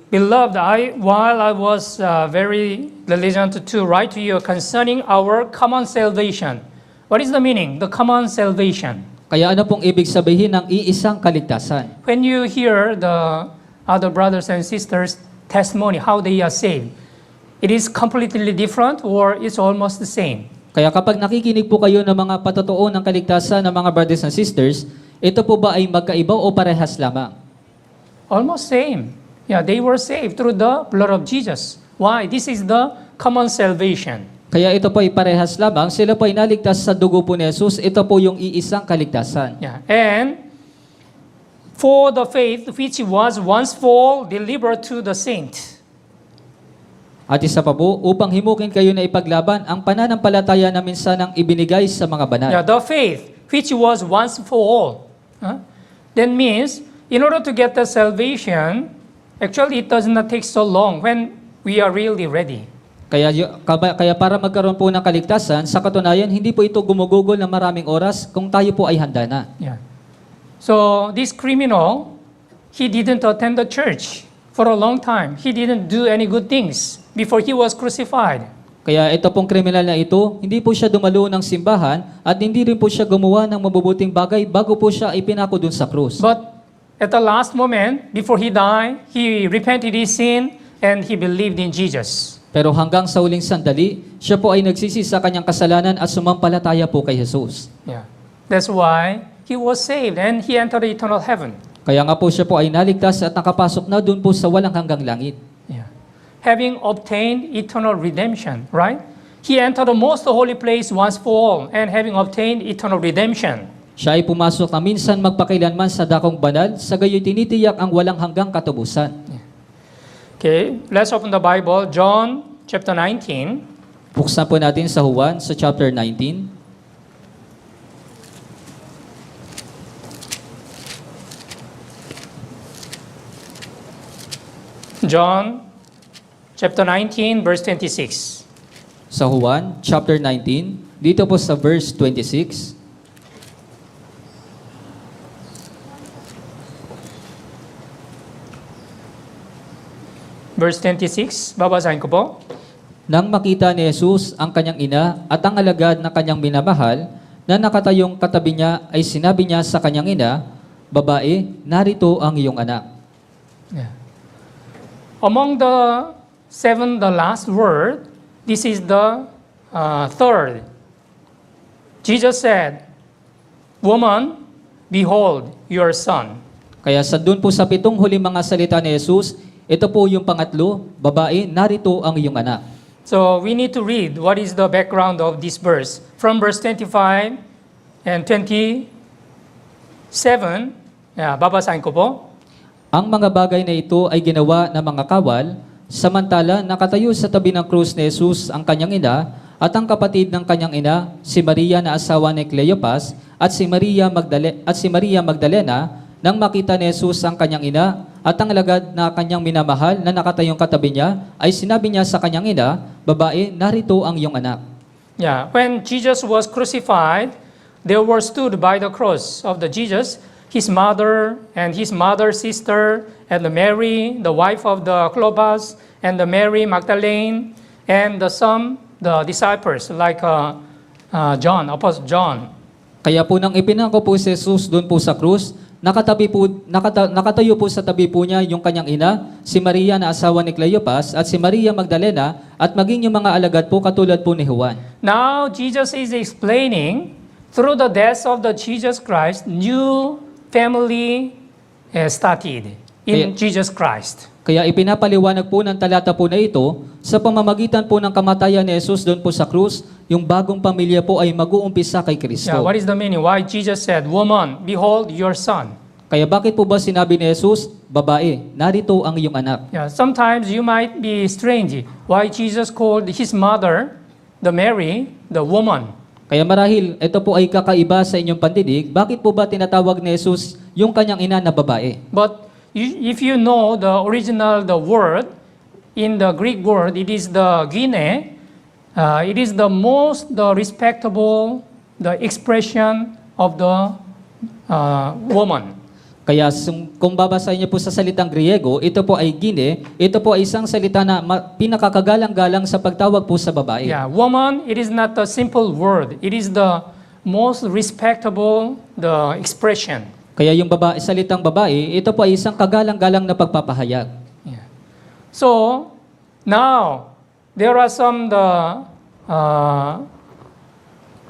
beloved, while I was very diligent to write to you concerning our common salvation. What is the meaning? The common salvation. Kaya ano pong ibig sabihin ng iisang kaligtasan? When you hear the other brothers and sisters' testimony, how they are saved, it is completely different or it's almost the same. Kaya kapag nakikinig po kayo ng mga patotoo ng kaligtasan ng mga brothers and sisters, ito po ba ay magkaiba o parehas lamang? Almost same. Yeah, they were saved through the blood of Jesus. Why? This is the common salvation. Kaya ito po ay parehas lamang, sila po ay naligtas sa dugo po ni Jesus, ito po yung iisang kaligtasan. Yeah, and for the faith which was once for all delivered to the saint. At isa pa po, upang himukin kayo na ipaglaban ang pananampalataya na minsanang ibinigay sa mga banal. Yeah, the faith which was once for all. That means, in order to get the salvation, actually it does not take so long when we are really ready. Kaya para magkaroon po ng kaligtasan, sa katunayan, hindi po ito gumugugol ng maraming oras kung tayo po ay handa na. Yeah. So this criminal, he didn't attend the church for a long time. He didn't do any good things before he was crucified. Kaya ito pong kriminal na ito, hindi po siya dumalo ng simbahan at hindi rin po siya gumawa ng mabubuting bagay bago po siya ipinako dun sa krus. But at the last moment, before he died, he repented his sin and he believed in Jesus. Pero hanggang sa huling sandali, siya po ay nagsisi sa kanyang kasalanan at sumampalataya po kay Jesus. Yeah. That's why he was saved and he entered the eternal heaven. Kaya nga po siya po ay naligtas at nakapasok na dun po sa walang hanggang langit. Yeah. Having obtained eternal redemption, right? He entered the most holy place once for all and having obtained eternal redemption. Siya ay pumasok na minsan magpakailanman sa dakong banal, sa gayoy tinitiyak ang walang hanggang katubusan. Okay, let's open the Bible, John chapter 19. Buksan po natin sa Juan sa chapter 19. John chapter 19, verse 26. Sa Juan chapter 19, dito po sa verse 26. Verse 26, babasahin ko po. Nang makita ni Jesus ang kanyang ina at ang alagad na kanyang minamahal, na nakatayong katabi niya, ay sinabi niya sa kanyang ina, "Babae, narito ang iyong anak." Yeah. Among the seven, the last word, this is the third. Jesus said, "Woman, behold your son." Kaya sa dun po sa pitong huling mga salita ni Jesus, ito po yung pangatlo, "Babae, narito ang iyong anak." So we need to read what is the background of this verse. From verse 25 and 27, babasahin ko po. Ang mga bagay na ito ay ginawa ng mga kawal, samantala nakatayo sa tabi ng krus ni Jesus ang kanyang ina at ang kapatid ng kanyang ina, si Maria na asawa ni Cleopas at si Maria Magdalena, nang makita ni Jesus ang kanyang ina at ang alagad na kanyang minamahal na nakatayong katabi niya, ay sinabi niya sa kanyang ina, "Babae, narito ang iyong anak." Yeah, when Jesus was crucified, there were stood by the cross of the Jesus his mother and his mother's sister, and the Mary, the wife of the Clopas, and the Mary Magdalene, and the disciples like John, Apostle John. Kaya po nang ipinako po si Jesus doon po sa krus, nakatayo po sa tabi po niya yung kanyang ina, si Maria na asawa ni Cleopas, at si Maria Magdalena, at maging yung mga alagad po katulad po ni Juan. Now Jesus is explaining through the death of the Jesus Christ, new family started in Jesus Christ. Kaya ipinapaliwanag po ng talata po na ito, sa pamamagitan po ng kamatayan ni Jesus doon po sa krus, yung bagong pamilya po ay mag-uumpisa kay Kristo. Yeah, what is the meaning? Why Jesus said, "Woman, behold your son." Kaya bakit po ba sinabi ni Jesus, "Babae, narito ang iyong anak"? Yeah, sometimes you might be strange why Jesus called his mother, the Mary, the woman. Kaya marahil ito po ay kakaiba sa inyong pandinig, bakit po ba tinatawag ni Jesus yung kanyang ina na babae? But if you know the original, the word, in the Greek word, it is the gine. It is the most respectable, the expression of the woman. Kaya kung babasahin niyo po sa salitang Griego, ito po ay gine, ito po ay isang salita na pinakakagalang-galang sa pagtawag po sa babae. Yeah, woman, it is not a simple word. It is the most respectable, the expression. Kaya yung salitang babae, ito po ay isang kagalang-galang na pagpapahayag. Yeah. So, now, there are some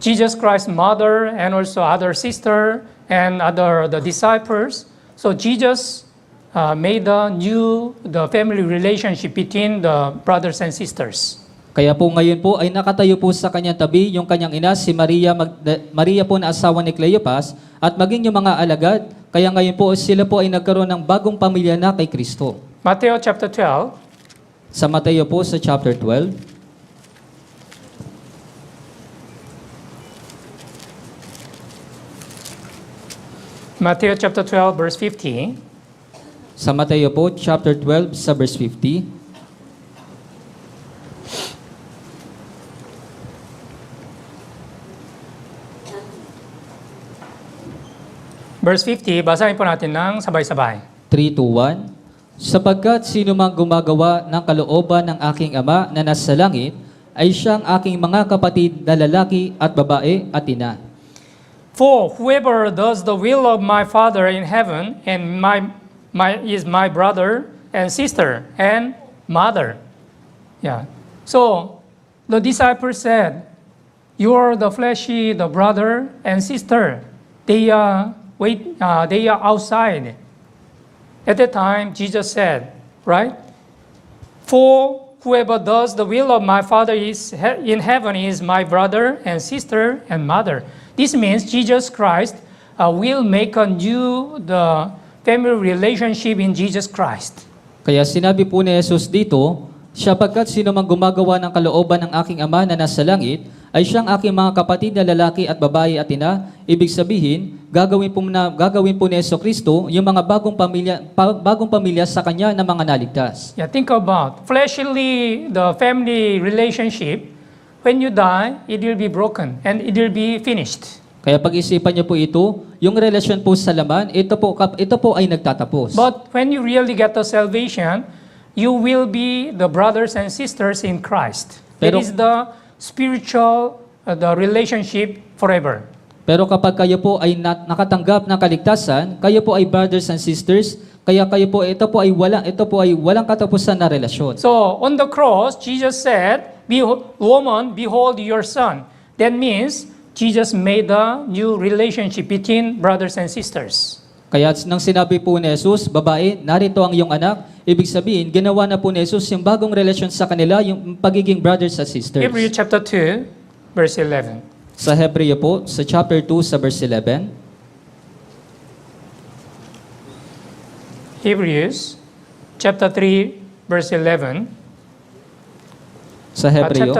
Jesus Christ's mother and also other sister and the disciples. So Jesus made the family relationship between the brothers and sisters. Kaya po ngayon po ay nakatayo po sa kanyang tabi yung kanyang ina, si Maria po na asawa ni Cleopas, at maging yung mga alagad. Kaya ngayon po sila po ay nagkaroon ng bagong pamilya na kay Kristo. Matthew chapter 12. Sa Mateo po sa chapter 12. Matthew chapter 12 verse 50. Sa Mateo po chapter 12 sa verse 50. Verse 50, basahin po natin ng sabay-sabay. 3:1. Sapagkat sino mang gumagawa ng kalooban ng aking Ama na nasa langit, ay siyang aking mga kapatid na lalaki at babae at ina. For whoever does the will of my Father in heaven and is my brother and sister and mother. Yeah. So the disciples said, "You are the fleshy, the brother and sister." They are outside. At that time, Jesus said, right? For whoever does the will of my Father in heaven is my brother and sister and mother. This means Jesus Christ will make anew the family relationship in Jesus Christ. Kaya sinabi po ni Jesus dito, sapagkat sino mang gumagawa ng kalooban ng aking Ama na nasa langit, ay siyang aking mga kapatid na lalaki at babae at ina. Ibig sabihin, gagawin po ni Jesucristo yung mga bagong pamilya sa kanya na mga naligtas. Yeah, think about fleshly the family relationship. When you die, it will be broken and it will be finished. Kaya pag-isipan niyo po ito, yung relasyon po sa laman, ito po ay nagtatapos. But when you really get the salvation, you will be the brothers and sisters in Christ. It Pero- is the spiritual the relationship forever. Pero kapag kayo po ay nakatanggap ng kaligtasan, kayo po ay brothers and sisters, kaya ito po ay walang katapusan na relasyon. So on the cross, Jesus said, "Woman, behold your son." That means Jesus made a new relationship between brothers and sisters. Kaya nang sinabi po ni Jesus, babae, narito ang iyong anak, ibig sabihin, ginawa na po ni Jesus yung bagong relasyon sa kanila, yung pagiging brothers and sisters. Hebrews chapter 2, verse 11. Sa Hebreo po, sa chapter 2, sa verse 11. Hebrews chapter 3, verse 11. Sa Hebreo,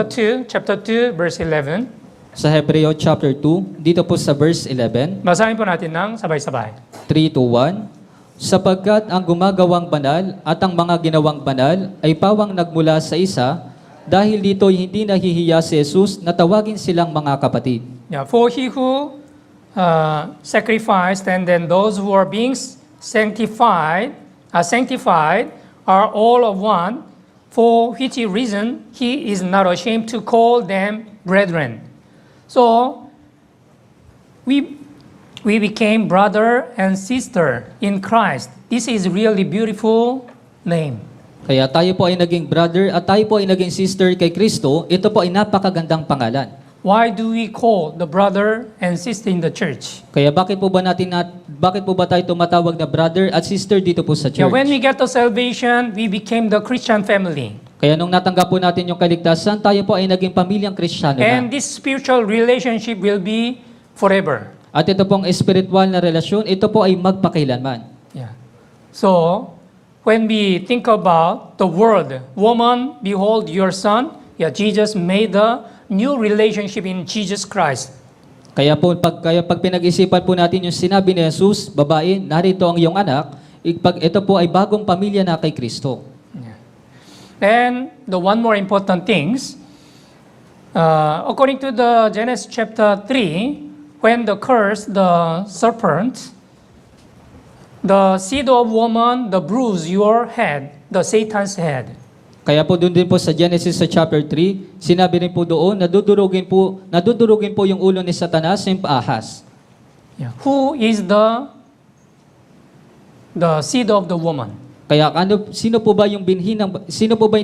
Chapter 2, verse 11. sa Hebreo chapter 2, dito po sa verse 11, Basahin po natin ng sabay-sabay. 3-1, sapagkat ang gumagawang banal at ang mga ginawang banal ay pawang nagmula sa isa, dahil dito hindi nahihiya si Jesus na tawagin silang mga kapatid. Yeah, for he who sacrificed and then those who are being sanctified are all of one, for which reason he is not ashamed to call them brethren. So, we became brother and sister in Christ. This is really beautiful name. Kaya tayo po ay naging brother at tayo po ay naging sister kay Kristo. Ito po ay napakagandang pangalan. Why do we call the brother and sister in the church? Kaya bakit po ba tayo tumatawag na brother at sister dito po sa church? Yeah, when we get the salvation, we became the Christian family. Kaya nung natanggap po natin yung kaligtasan, tayo po ay naging pamilyang Kristiyano And na. this spiritual relationship will be forever. At ito pong espiritual na relasyon, ito po ay magpakailanman. Yeah. So, when we think about the word, woman, behold your son, yeah, Jesus made a new relationship in Jesus Christ. Kaya pag pinag-isipan po natin yung sinabi ni Jesus, babae, narito ang iyong anak, ito po ay bagong pamilya na kay Kristo. And the one more important things, according to the Genesis chapter 3, when the curse, the serpent, the seed of woman, the bruise your head, the Satan's head. Kaya po doon din po sa Genesis sa chapter 3, sinabi rin po doon, nadudurugin po yung ulo ni Satanas, yung ahas. Yeah. Who is the seed of the woman? Kaya sino po ba yung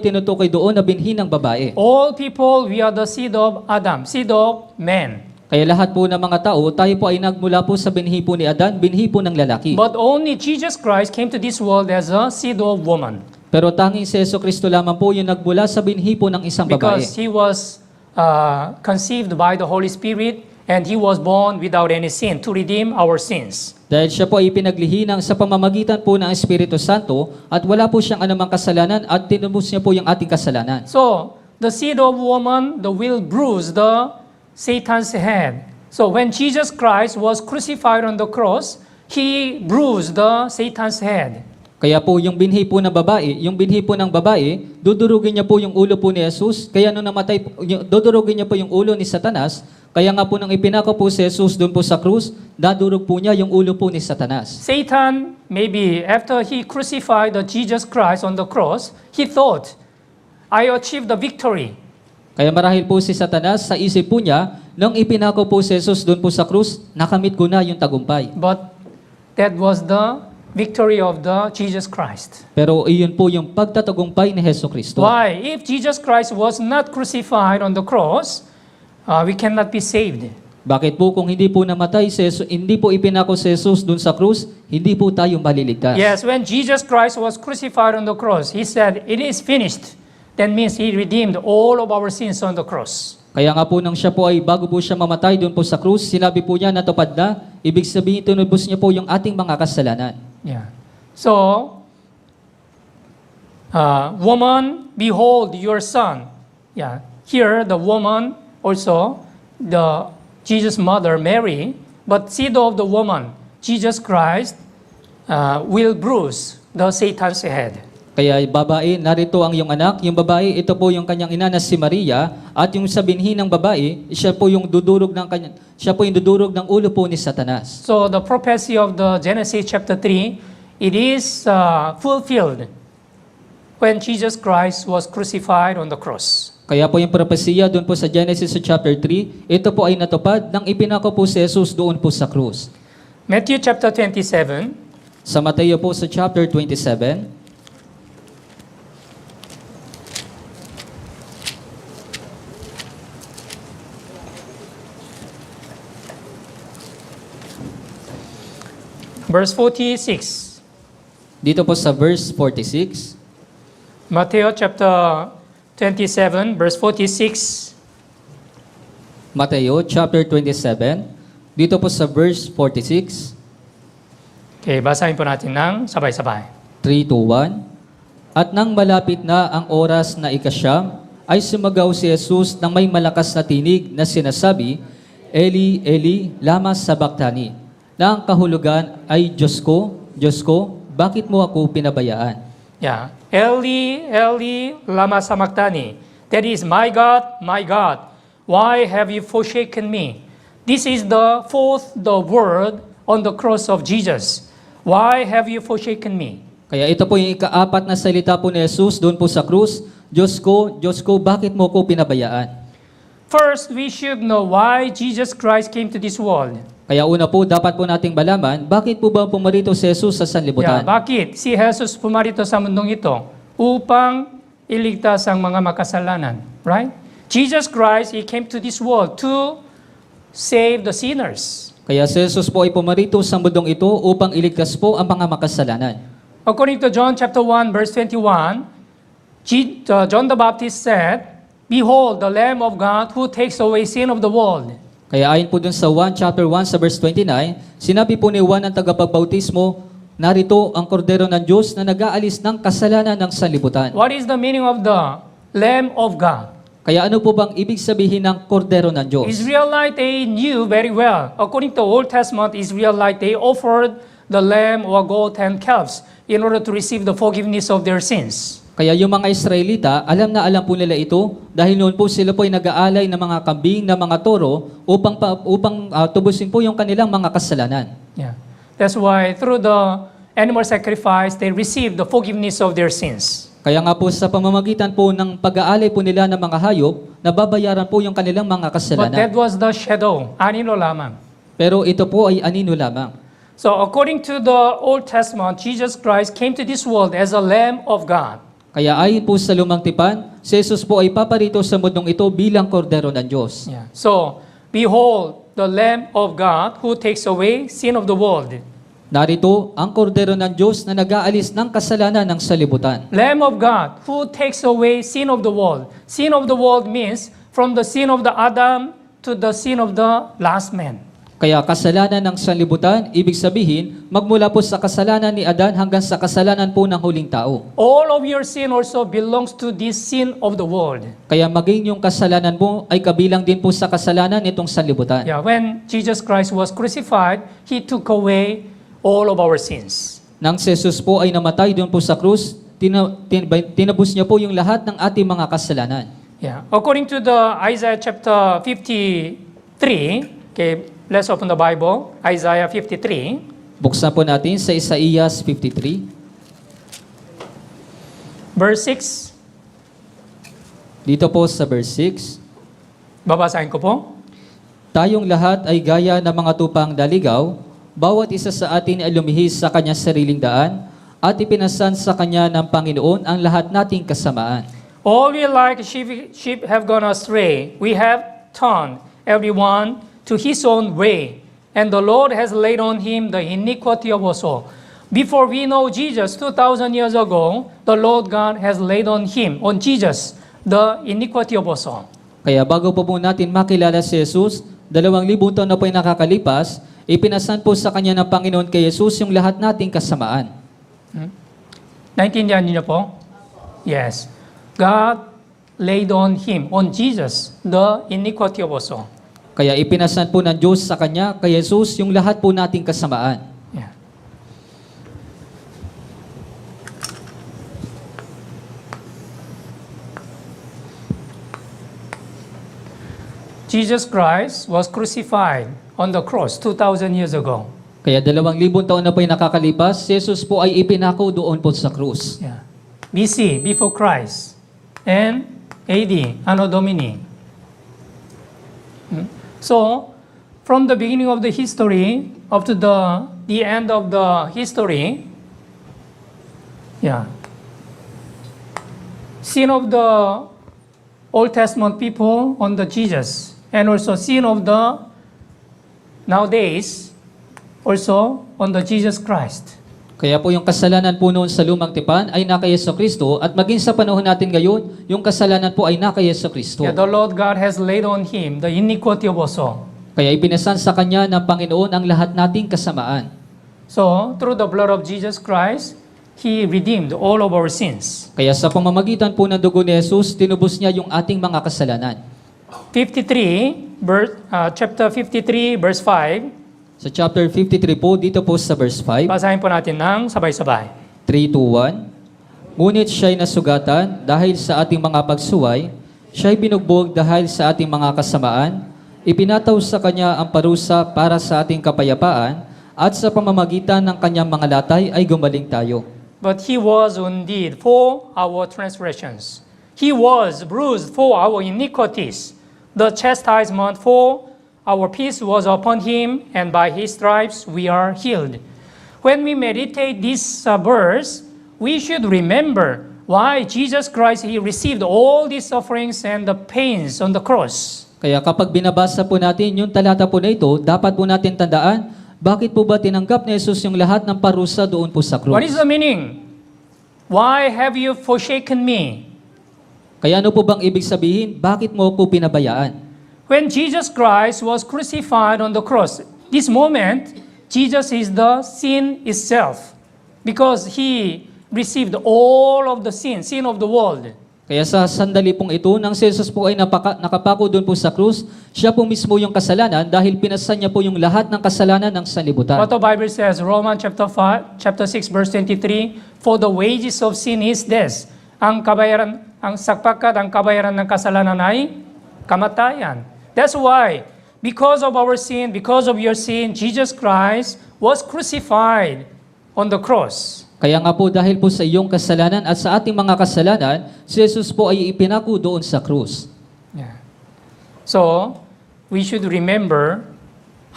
tinutukoy doon na binhi ng babae? All people, we are the seed of Adam, seed of man. Kaya lahat po ng mga tao, tayo po ay nagmula po sa binhi po ni Adan, binhi po ng lalaki. But only Jesus Christ came to this world as a seed of woman. Pero tanging si Jesucristo lamang po yung nagmula sa binhi po ng isang babae. Because he was conceived by the Holy Spirit and he was born without any sin to redeem our sins. Dahil siya po ay pinaglihinang sa pamamagitan po ng Espiritu Santo at wala po siyang anumang kasalanan at tinubos niya po yung ating kasalanan. So, the seed of woman, the will bruise the Satan's head. So, when Jesus Christ was crucified on the cross, he bruised the Satan's head. Kaya po yung binhi po ng babae, dudurugin niya po yung ulo po ni Jesus. Kaya nung namatay, dudurugin niya po yung ulo ni Satanas. Kaya nga po nang ipinako po si Jesus doon po sa krus, dadurog po niya yung ulo po ni Satanas. Satan, maybe after he crucified the Jesus Christ on the cross, he thought, I achieved the victory. Kaya marahil po si Satanas, sa isip po niya, nung ipinako po si Jesus doon po sa krus, nakamit ko na yung tagumpay. But that was the victory of the Jesus Christ. Pero iyon po yung pagtatagumpay ni Jesucristo. Why? If Jesus Christ was not crucified on the cross, we cannot be saved. Bakit po kung hindi po namatay si Jesus, hindi po ipinako si Jesus doon sa krus, hindi po tayo maliligtas. Yes, when Jesus Christ was crucified on the cross, he said, it is finished. That means he redeemed all of our sins on the cross. Kaya nga po nang siya po ay bago po siya mamatay doon po sa krus, sinabi po niya natupad na, ibig sabihin tinubos niya po yung ating mga kasalanan. Yeah. So, woman, behold your son. Yeah. Here, the woman also, the Jesus' mother, Mary, but seed of the woman, Jesus Christ, will bruise the Satan's head. Kaya babae, narito ang iyong anak. Yung babae, ito po yung kanyang ina na si Maria. At yung sabinhi ng babae, siya po yung dudurog ng ulo po ni Satanas. So the prophecy of the Genesis chapter 3, it is fulfilled when Jesus Christ was crucified on the cross. Kaya po yung propesiya doon po sa Genesis sa chapter 3, ito po ay natupad nang ipinako po si Jesus doon po sa krus. Matthew chapter 27, Sa Mateo po sa chapter 27, verse 46. dito po sa verse 46, Matthew chapter 27, verse 46. Mateo chapter 27, dito po sa verse 46, Okay, basahin po natin ng sabay-sabay. 3 to 1. At nang malapit na ang oras na ikasyam, ay sumagaw si Jesus ng may malakas na tinig na sinasabi, Eli, Eli, lama sabachthani, na ang kahulugan ay Diyos ko, bakit mo ako pinabayaan? Yeah. Eli, Eli, lama sabachthani. That is, my God, why have you forsaken me? This is the word on the cross of Jesus. Why have you forsaken me? Kaya ito po yung ikaapat na salita po ni Jesus doon po sa krus, Diyos ko, bakit mo ako pinabayaan? First, we should know why Jesus Christ came to this world. Kaya una po, dapat po nating malaman, bakit po ba pumarito si Jesus sa Yeah, sanlibutan? bakit? Si Jesus pumarito sa mundong ito upang iligtas ang mga makasalanan. Right? Jesus Christ, He came to this world to save the sinners. Kaya si Jesus po ay pumarito sa mundong ito upang iligtas po ang mga makasalanan. According to John chapter 1, verse 21, John the Baptist said, Behold, the Lamb of God who takes away sin of the world. Kaya ayon po dun sa 1 chapter 1 sa verse 29, sinabi po ni Juan ang tagapagbautismo, narito ang kordero ng Diyos na nag-aalis ng kasalanan ng sanlibutan. What is the meaning of the Lamb of God? Kaya ano po bang ibig sabihin ng kordero ng Diyos? Israelite, they knew very well. According to Old Testament, Israelite, they offered the lamb or goat and calves in order to receive the forgiveness of their sins. Kaya yung mga Israelita, alam na alam po nila ito dahil noon po sila po ay nag-aalay ng mga kambing, ng mga toro upang tubusin po yung kanilang mga kasalanan. Yeah. That's why through the animal sacrifice, they received the forgiveness of their sins. Kaya nga po sa pamamagitan po ng pag-aalay po nila ng mga hayop, nababayaran po yung kanilang mga But that kasalanan. was the shadow, anino lamang. Pero ito po ay anino lamang. So according to the Old Testament, Jesus Christ came to this world as a Lamb of God. Kaya ayon po sa lumang tipan, si Jesus po ay paparito sa mundong ito bilang kordero ng Diyos. Yeah. So, behold, the Lamb of God who takes away sin of the world. Narito ang kordero ng Diyos na nag-aalis ng kasalanan ng salibutan. Lamb of God who takes away sin of the world. Sin of the world means from the sin of the Adam to the sin of the last man. Kaya kasalanan ng sanlibutan, ibig sabihin, magmula po sa kasalanan ni Adan hanggang sa kasalanan po ng huling tao. All of your sin also belongs to this sin of the world. Kaya maging yung kasalanan mo ay kabilang din po sa kasalanan nitong sanlibutan. Yeah, when Jesus Christ was crucified, He took away all of our sins. Nang si Jesus po ay namatay doon po sa krus, tinabos niya po yung lahat ng ating mga kasalanan. Yeah. According to the Isaiah chapter 53, okay, let's open the Bible, Isaiah 53, Buksan po natin sa Isaías 53, verse 6. dito po sa verse 6, Babasahin ko po. Tayong lahat ay gaya ng mga tupang daligaw, bawat isa sa atin ay lumihis sa kanyang sariling daan, at ipinasan sa kanya ng Panginoon ang lahat nating kasamaan. All we like sheep have gone astray. We have turned everyone to his own way, and the Lord has laid on him the iniquity of us all. Before we know Jesus, 2,000 years ago, the Lord God has laid on him, on Jesus, the iniquity of us all. Kaya bago pa po natin makilala si Jesus, 2,000 taon na po yung nakakalipas, ipinasan po sa kanya ng Panginoon kay Jesus yung lahat nating kasamaan. Naintindihan niyo po? Yes. God laid on him, on Jesus, the iniquity of us all. Kaya ipinasan po ng Diyos sa kanya kay Jesus yung lahat po nating kasamaan. Yeah. Jesus Christ was crucified on the cross 2,000 years ago. Kaya 2,000 taon na po yung nakakalipas, si Jesus po ay ipinako doon po sa krus. Yeah. BC, before Christ, and AD, Anno Domini. So, from the beginning of the history up to the end of the history, yeah, sin of the Old Testament people on the Jesus, and also sin of the nowadays also on the Jesus Christ. Kaya po yung kasalanan po noon sa lumang tipan ay naka Jesucristo at maging sa panahon natin ngayon, yung kasalanan po ay naka Jesucristo. Yeah, the Lord God has laid on him the iniquity of us all. Kaya ipinasan sa kanya ng Panginoon ang lahat nating kasamaan. So, through the blood of Jesus Christ, He redeemed all of our sins. Kaya sa pamamagitan po ng dugo ni Jesus, tinubos niya yung ating mga kasalanan. Chapter 53, verse 5. Sa chapter 53 po, dito po sa verse 5, Basahin po natin ng sabay-sabay. 3-2-1. Ngunit siya'y nasugatan dahil sa ating mga pagsuway, siya'y binugbog dahil sa ating mga kasamaan, ipinataw sa kanya ang parusa para sa ating kapayapaan, at sa pamamagitan ng kanyang mga latay ay gumaling tayo. But He was wounded for our transgressions. He was bruised for our iniquities. The chastisement for our peace was upon Him, and by His stripes we are healed. When we meditate this verse, we should remember why Jesus Christ, He received all these sufferings and the pains on the cross. Kaya kapag binabasa po natin yung talata po na ito, dapat po natin tandaan, bakit po ba tinanggap ni Jesus yung lahat ng parusa doon po sa krus? What is the meaning? Why have you forsaken me? Kaya ano po bang ibig sabihin? Bakit mo po pinabayaan? When Jesus Christ was crucified on the cross, this moment, Jesus is the sin itself because He received all of the sin of the world. Kaya sa sandali pong ito, nang si Jesus po ay nakapako doon po sa krus, siya po mismo yung kasalanan dahil pinasan niya po yung lahat ng kasalanan ng sanlibutan. What the Bible says, Romans chapter 6, verse 23, for the wages of sin is death. Ang sapagkat ang kabayaran ng kasalanan ay kamatayan. That's why, because of our sin, because of your sin, Jesus Christ was crucified on the cross. Kaya nga po dahil po sa iyong kasalanan at sa ating mga kasalanan, si Jesus po ay ipinako doon sa krus. Yeah. So, we should remember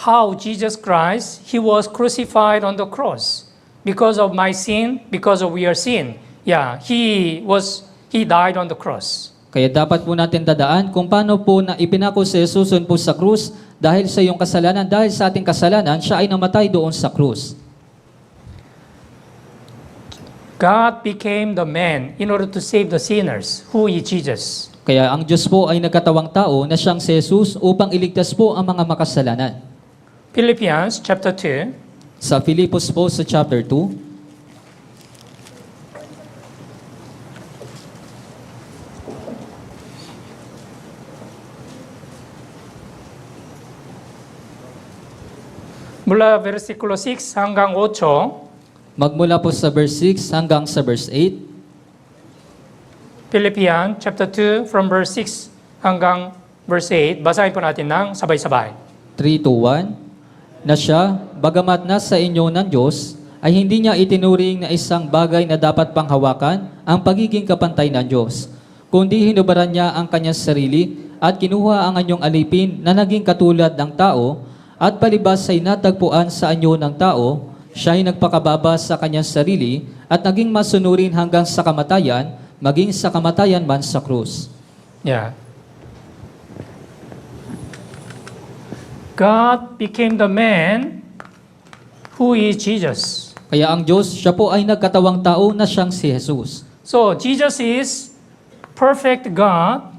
how Jesus Christ, He was crucified on the cross. Because of my sin, because of your sin. Yeah, He died on the cross. Kaya dapat po natin tandaan kung paano po na ipinako si Jesus doon po sa krus dahil sa iyong kasalanan, dahil sa ating kasalanan, siya ay namatay doon sa krus. God became the man in order to save the sinners, who is Jesus. Kaya ang Diyos po ay nagkatawang tao na siyang si Jesus upang iligtas po ang mga makasalanan. Philippians chapter 2, Sa Filipos po sa chapter 2, mula versikulo 6 hanggang 8, magmula po sa verse 6 hanggang sa verse 8, Philippians chapter 2 from verse 6 hanggang verse 8, basahin po natin ng sabay-sabay. 3-1, na siya, bagamat nasa inyo ng Diyos, ay hindi niya itinuring na isang bagay na dapat panghawakan ang pagiging kapantay ng Diyos, kundi hinubaran niya ang kanyang sarili at kinuha ang anyong alipin na naging katulad ng tao, at palibas ay natagpuan sa anyo ng tao, siya ay nagpakababa sa kanyang sarili at naging masunurin hanggang sa kamatayan, maging sa kamatayan man sa krus. Yeah. God became the man who is Jesus. Kaya ang Diyos, siya po ay nagkatawang tao na siyang si Jesus. So, Jesus is perfect God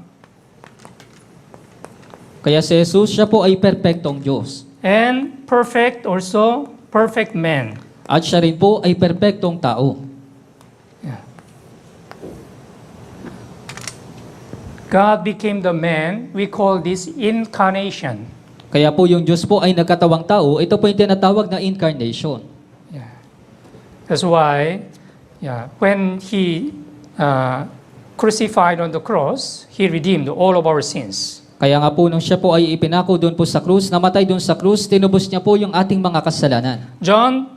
Kaya si Jesus, siya po ay perpektong Diyos. and perfect also, perfect man. At siya rin po ay perpektong tao. God became the man. We call this incarnation. Kaya po yung Diyos po ay nagkatawang tao, ito po yung tinatawag na incarnation. Yeah. That's why, when he crucified on the cross, he redeemed all of our sins. Kaya nga po nung siya po ay ipinako doon po sa krus, namatay doon sa krus, tinubos niya po yung ating mga kasalanan. John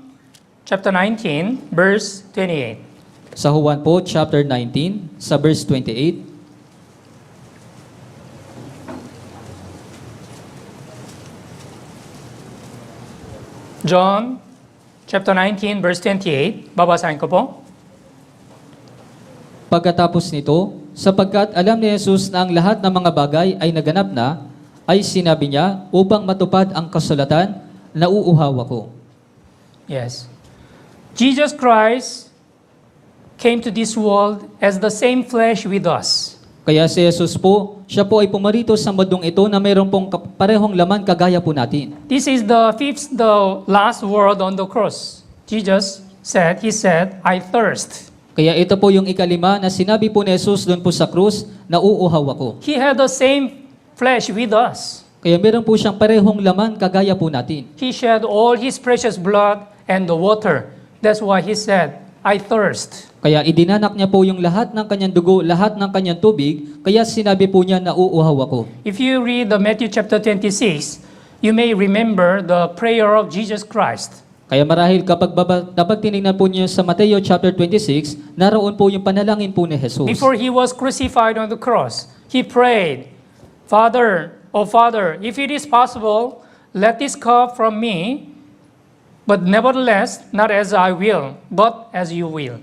chapter 19, verse 28. Sa Juan po, chapter 19, sa verse 28. John chapter 19, verse 28. Babasahin ko po. Pagkatapos nito, sapagkat alam ni Jesus na ang lahat ng mga bagay ay naganap na, ay sinabi niya, upang matupad ang kasulatan, nauuhaw ako. Yes. Jesus Christ came to this world as the same flesh with us. Kaya si Jesus po, siya po ay pumarito sa mundong ito na mayroon pong parehong laman kagaya po natin. This is the last word on the cross. Jesus said, He said, I thirst. Kaya ito po yung ikalima na sinabi po ni Jesus doon po sa krus, nauuhaw ako. He had the same flesh with us. Kaya meron po siyang parehong laman kagaya po natin. He shed all His precious blood and the water. That's why He said, I thirst. Kaya idinanak niya po yung lahat ng kanyang dugo, lahat ng kanyang tubig, kaya sinabi po niya, nauuhaw ako. If you read the Matthew chapter 26, you may remember the prayer of Jesus Christ. Kaya marahil kapag tinignan po niyo sa Mateo chapter 26, naroon po yung panalangin po ni Jesus. Before He was crucified on the cross, He prayed, Father, O Father, if it is possible, let this cup from me, but nevertheless, not as I will, but as you will.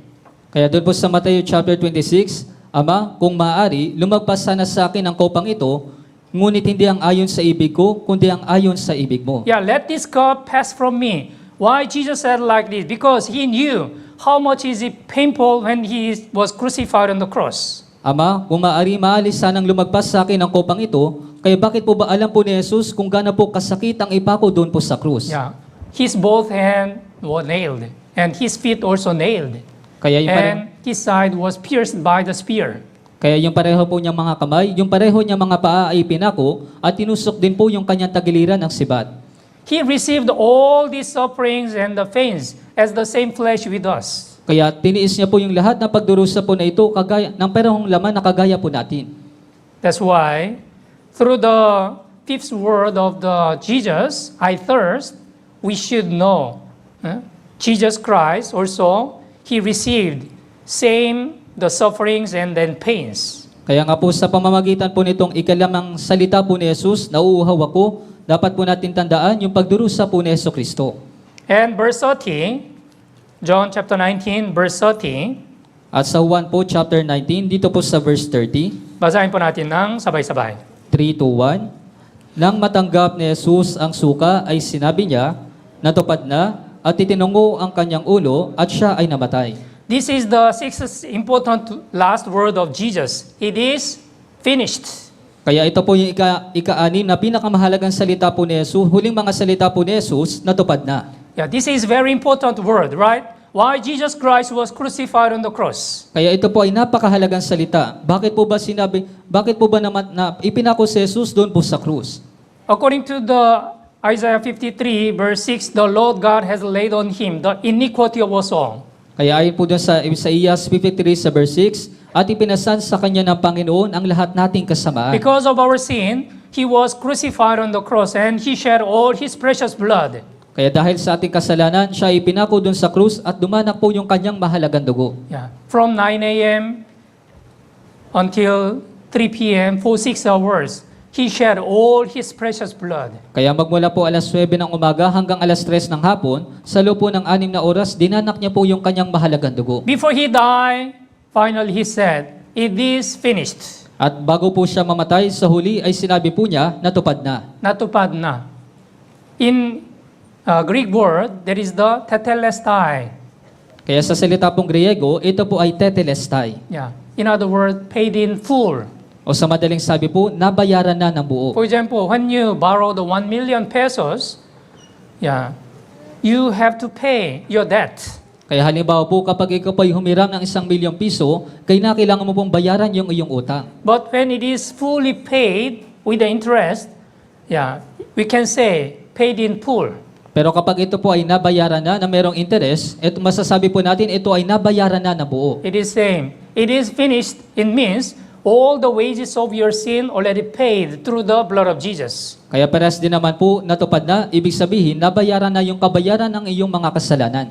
Kaya doon po sa Mateo chapter 26, Ama, kung maaari, lumagpas sana sa akin ang kopang ito, ngunit hindi ang ayon sa ibig ko, kundi ang ayon sa ibig mo. Yeah, let this cup pass from me. Why Jesus said like this? Because He knew how much is it painful when He was crucified on the cross. Ama, kung maaari, maalis sanang lumagpas sa akin ang kopang ito, kaya bakit po ba alam po ni Jesus kung gaano po kasakit ang ipako doon po sa krus? Yeah, His both hands were nailed, and His feet also nailed. Kaya yung And His side was pierced by the spear. Kaya yung pareho po niyang mga kamay, yung pareho niyang mga paa ay pinako at tinusok din po yung kanyang tagiliran ng sibat. He received all these sufferings and the pains as the same flesh with us. Kaya tiniis niya po yung lahat ng pagdurusa po na ito kagaya, ng parehong laman na kagaya po natin. That's why, through the fifth word of the Jesus, I thirst, we should know. Jesus Christ also, He received the sufferings and then pains. Kaya nga po sa pamamagitan po nitong ikalimang salita po ni Jesus, nauuhaw ako, dapat po natin tandaan yung pagdurusa po ni Jesucristo. And verse 30, John chapter 19, verse 30, At sa Juan po chapter 19, dito po sa verse 30, basahin po natin ng sabay-sabay. 3-1, Nang matanggap ni Jesus ang suka ay sinabi niya, natupad na at itinungo ang kanyang ulo at siya ay namatay. This is the sixth important last word of Jesus. It is finished. Kaya ito po yung ika-anim na pinakamahalagang salita po ni Jesus, huling mga salita po ni Jesus, natupad na. Yeah, this is very important word, right? Why Jesus Christ was crucified on the cross. Kaya ito po ay napakahalagang salita. Bakit po ba naman na ipinako si Jesus doon po sa krus? According to the Isaiah 53 verse 6, the Lord God has laid on Him the iniquity of us all. Kaya ayon po doon sa Isaias 53 sa verse 6, at ipinasan sa kanya ng Panginoon ang lahat nating kasamaan. Because of our sin, He was crucified on the cross and He shed all His precious blood. Kaya dahil sa ating kasalanan, siya ipinako doon sa krus at dumanak po yung kanyang mahalagang dugo. Yeah. From 9 a.m. until 3 p.m. for 6 hours, He shed all His precious blood. Kaya magmula po alas 9 ng umaga hanggang alas 3 ng hapon, sa loob po ng 6 na oras, dinanak niya po yung kanyang mahalagang dugo. Before He died, finally He said, "It is finished." At bago po siya mamatay, sa huli ay sinabi po niya, natupad na. Natupad na. In Greek word, there is the tetelestai. Kaya sa salita pong Griego, ito po ay tetelestai. Yeah. In other words, paid in full. O sa madaling sabi po, nabayaran na ng buo. For example, when you borrow the 1 million pesos, yeah, you have to pay your debt. Kaya halimbawa po, kapag ikaw po'y humiram ng 1,000,000 piso, kailangan mo pong bayaran yung iyong utang. But when it is fully paid with the interest, yeah, we can say paid in full. Pero kapag ito po ay nabayaran na merong interest, masasabi po natin ito ay nabayaran na ng buo. It is same. It is finished. It means all the wages of your sin already paid through the blood of Jesus. Kaya parehas din naman po natupad na, ibig sabihin, nabayaran na yung kabayaran ng iyong mga kasalanan.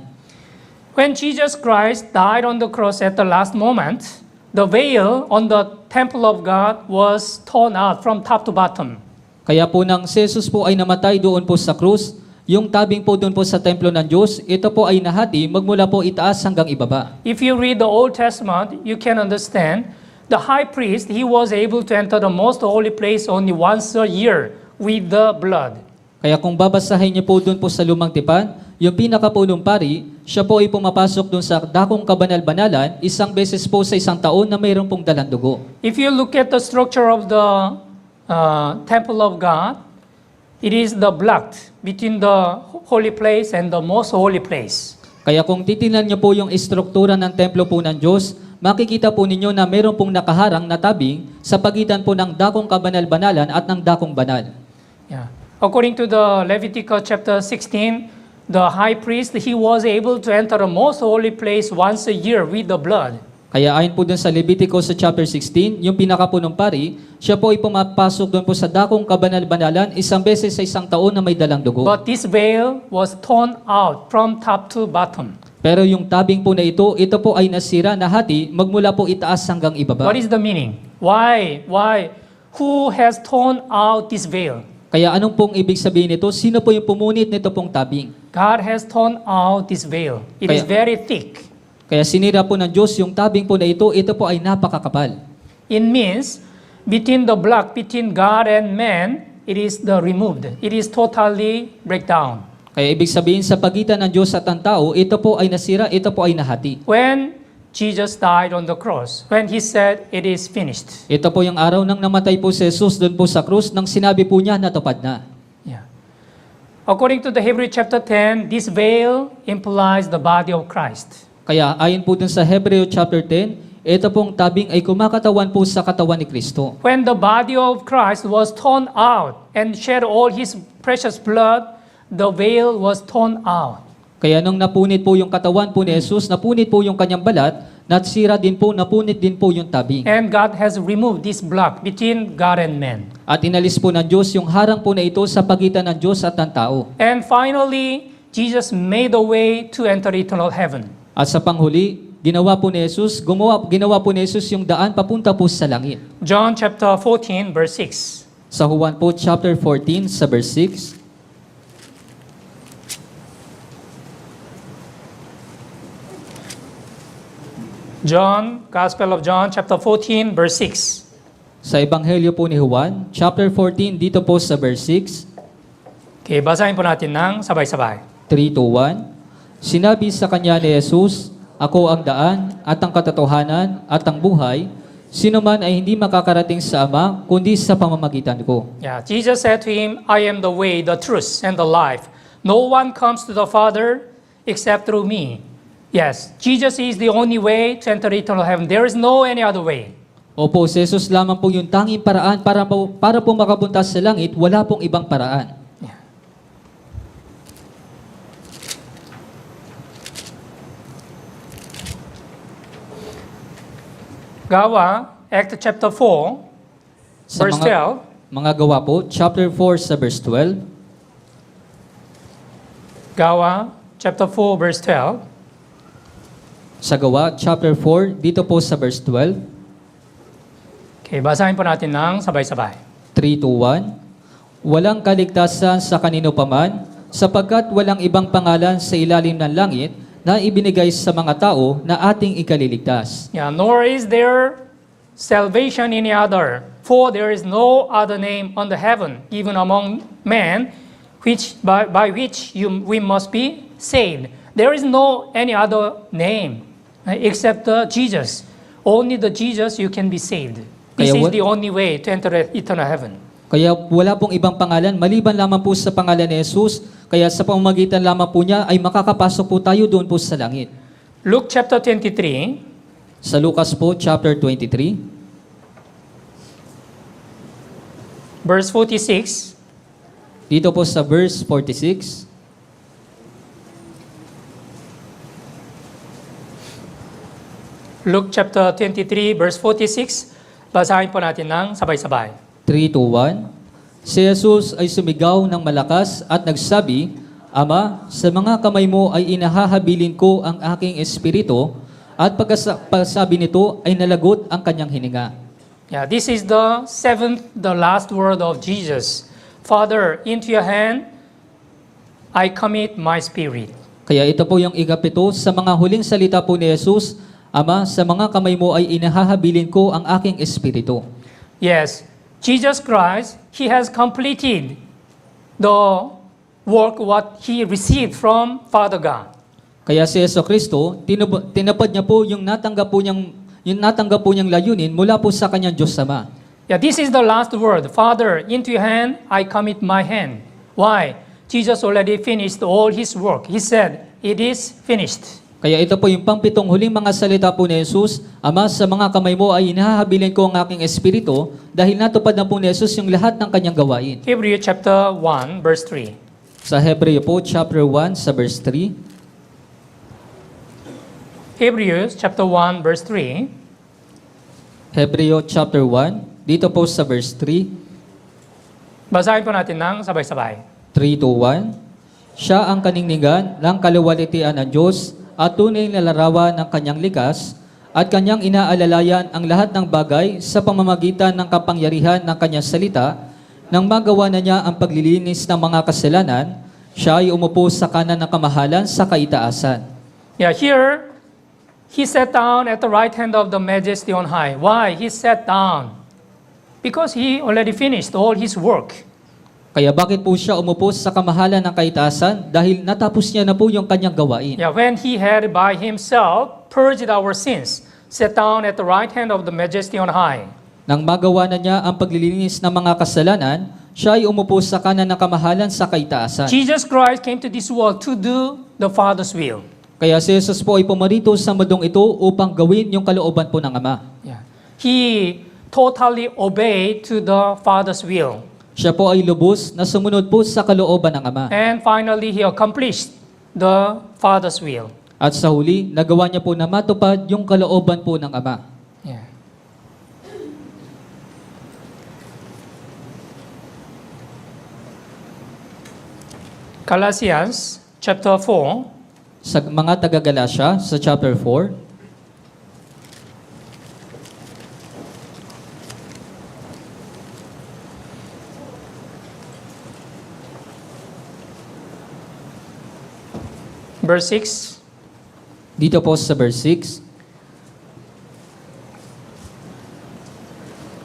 When Jesus Christ died on the cross at the last moment, the veil on the temple of God was torn out from top to bottom. Kaya po nang si Jesus po ay namatay doon po sa krus, yung tabing po doon po sa templo ng Diyos, ito po ay nahati magmula po itaas hanggang ibaba. If you read the Old Testament, you can understand the high priest, he was able to enter the most holy place only once a year with the blood. Kaya kung babasahin niyo po doon po sa Lumang Tipan, yung pinakapulong pari, siya po ay pumapasok doon sa dakong kabanal-banalan isang beses po sa isang taon na mayroon pong dalang dugo. If you look at the structure of the temple of God, it is the block between the holy place and the most holy place. Kaya kung titingnan niyo po yung istruktura ng templo po ng Diyos, makikita po ninyo na mayroon pong nakaharang na tabing sa pagitan po ng dakong kabanal-banalan at ng dakong banal. Yeah. According to the Leviticus chapter 16, the high priest, he was able to enter the most holy place once a year with the blood. Kaya ayon po dun sa Leviticus sa chapter 16, yung pinakapunong pari, siya po ay pumapasok doon po sa dakong kabanal-banalan isang beses sa isang taon na may dalang dugo. But this veil was torn out from top to bottom. Pero yung tabing po na ito po ay nasira na hati magmula po itaas hanggang ibaba. What is the meaning? Why? Who has torn out this veil? Kaya anong pong ibig sabihin nito? Sino po yung pumunit nito pong tabing? God has torn out this veil. It is very thick. Kaya sinira po ng Diyos yung tabing po na ito po ay napakakapal. It means between the block between God and man, it is the removed. It is totally breakdown. Kaya ibig sabihin sa pagitan ng Diyos at ang tao, ito po ay nasira, ito po ay nahati. When Jesus died on the cross, when He said, it is finished. Ito po yung araw nang namatay po si Jesus doon po sa krus nang sinabi po niya natupad na. Yeah. According to the Hebrew chapter 10, this veil implies the body of Christ. Kaya ayon po dun sa Hebreo chapter 10, ito pong tabing ay kumakatawan po sa katawan ni Kristo. When the body of Christ was torn out and shed all His precious blood, the veil was torn out. Kaya nung napunit po yung katawan po ni Jesus, napunit po yung kanyang balat, natsira din po, napunit din po yung tabing. And God has removed this block between God and man. At inalis po ng Diyos yung harang po na ito sa pagitan ng Diyos at ng tao. And finally, Jesus made a way to enter eternal heaven. At sa panghuli, ginawa po ni Jesus yung daan papunta po sa langit. John chapter 14 verse 6. Sa Juan po chapter 14 sa verse 6. John, Gospel of John chapter 14 verse 6. Sa Ebanghelyo po ni Juan, chapter 14, dito po sa verse 6, Okay, basahin po natin ng sabay-sabay. 3-1, sinabi sa kanya ni Jesus, ako ang daan at ang katotohanan at ang buhay, sino man ay hindi makakarating sa Ama, kundi sa pamamagitan ko. Yeah, Jesus said to him, I am the way, the truth, and the life. No one comes to the Father except through me. Yes, Jesus is the only way to enter eternal heaven. There is no any other way. Opo, si Jesus lamang po yung tanging paraan para po makapunta sa langit, wala pong ibang paraan. Gawa, Act chapter 4, Sa verse 12. mga gawa po, chapter 4 sa verse 12, Gawa, chapter 4, verse 12. sa gawa, chapter 4, dito po sa verse 12, Okay, basahin po natin ng sabay-sabay. 3-1, walang kaligtasan sa kanino paman, sapagkat walang ibang pangalan sa ilalim ng langit na ibinigay sa mga tao na ating ikaliligtas. Yeah, nor is there salvation in any other, for there is no other name under heaven given among men by which we must be saved. There is no any other name except Jesus. Only the Jesus you can be saved. This Kaya is wa- the only way to enter eternal heaven. Kaya wala pong ibang pangalan, maliban lamang po sa pangalan ni Jesus, kaya sa pamamagitan lamang po niya ay makakapasok po tayo doon po sa langit. Luke chapter 23, Sa Lucas po, chapter 23, verse 46. dito po sa verse 46, Luke chapter 23, verse 46. Basahin po natin ng sabay-sabay. 3 to 1, si Jesus ay sumigaw ng malakas at nagsabi, Ama, sa mga kamay mo ay inahahabilin ko ang aking espiritu, at pagkasabi nito ay nalagot ang kanyang hininga. Yeah, this is the last word of Jesus. Father, into your hand I commit my spirit. Kaya ito po yung ikapito sa mga huling salita po ni Jesus, Ama, sa mga kamay mo ay inahahabilin ko ang aking espiritu. Yes, Jesus Christ, He has completed the work what He received from Father God. Kaya si Jesucristo, tinapad niya po yung natanggap po niyang layunin mula po sa kanyang Diyos Ama. Yeah, this is the last word. Father, into your hand I commit my hand. Why? Jesus already finished all His work. He said, it is finished. Kaya ito po yung pangpitong huling mga salita po ni Jesus, Ama, sa mga kamay mo ay inahahabilin ko ang aking espiritu dahil natupad na po ni Jesus yung lahat ng kanyang gawain. Hebrews chapter 1, verse 3. Sa Hebreo po, chapter 1, sa verse 3, Hebrews chapter 1, verse 3. Hebreo chapter 1, dito po sa verse 3, Basahin po natin ng sabay-sabay. 3 to 1, Siya ang kaningningan ng kaluwalhatian ng Diyos at tunay na larawan ng kanyang likas at kanyang inaalalayan ang lahat ng bagay sa pamamagitan ng kapangyarihan ng kanyang salita. Nang magawa na niya ang paglilinis ng mga kasalanan, siya ay umupo sa kanan ng kamahalan sa kaitaasan. Yeah, here, He sat down at the right hand of the Majesty on high. Why? He sat down. Because He already finished all His work. Kaya bakit po siya umupo sa kamahalan ng kaitaasan? Dahil natapos niya na po yung kanyang gawain. Yeah, when He had by Himself purged our sins, sat down at the right hand of the Majesty on high. Nang magawa na niya ang paglilinis ng mga kasalanan, siya ay umupo sa kanan ng kamahalan sa kaitaasan. Jesus Christ came to this world to do the Father's will. Kaya si Jesus po ay pumarito sa mundong ito upang gawin yung kalooban po ng Ama. Yeah. He totally obeyed to the Father's will. Siya po ay lubos na sumunod po sa kalooban ng Ama. And finally, He accomplished the Father's will. At sa huli, nagawa niya po na matupad yung kalooban po ng Ama. Yeah. Galatians chapter 4, Sa mga taga-Galasya, sa chapter 4, verse 6. dito po sa verse 6,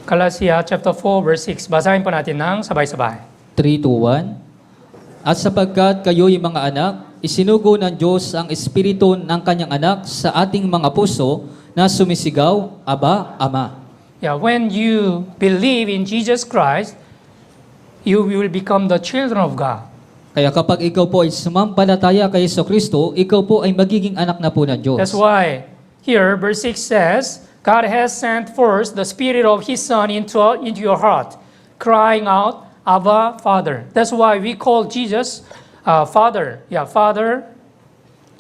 Galatia chapter 4, verse 6. Basahin po natin ng sabay-sabay. 3 to 1, At sapagkat kayo'y mga anak, isinugo ng Diyos ang espiritu ng kanyang anak sa ating mga puso na sumisigaw, Aba, Ama. Yeah, when you believe in Jesus Christ, you will become the children of God. Kaya kapag ikaw po ay sumampalataya kay Jesucristo, ikaw po ay magiging anak na po ng Diyos. That's why here, verse 6 says, God has sent first the Spirit of His Son into your heart, crying out, Abba, Father. That's why we call Jesus Father. Yeah, Father.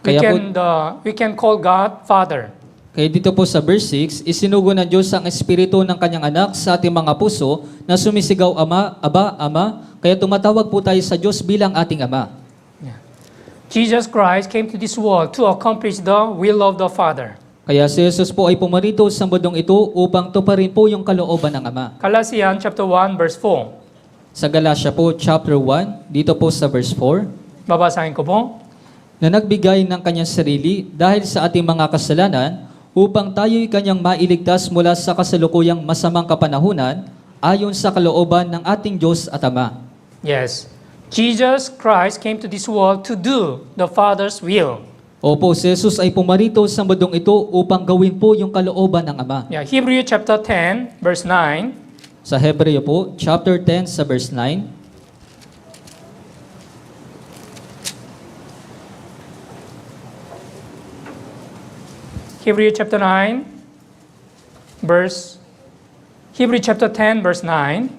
Kaya We can call God Father. Kaya dito po sa verse 6, isinugo ng Diyos ang espiritu ng kanyang anak sa ating mga puso na sumisigaw, Ama, Aba, Ama. Kaya tumatawag po tayo sa Diyos bilang ating Ama. Yeah. Jesus Christ came to this world to accomplish the will of the Father. Kaya si Jesus po ay pumarito sa mundong ito upang tuparin po yung kalooban ng Ama. Galatians chapter 1, verse 4. Sa Galatia po, chapter 1, dito po sa verse 4, Babasahin ko po. na nagbigay ng kanyang sarili dahil sa ating mga kasalanan upang tayo'y kanyang mailigtas mula sa kasalukuyang masamang kapanahunan ayon sa kalooban ng ating Diyos at Ama. Yes. Jesus Christ came to this world to do the Father's will. Opo, si Jesus ay pumarito sa mundong ito upang gawin po yung kalooban ng Ama. Yeah, Hebrew chapter 10, verse 9. Sa Hebreo po, chapter 10 sa verse 9. Hebrew chapter 9, verse Hebrew chapter 10, verse 9.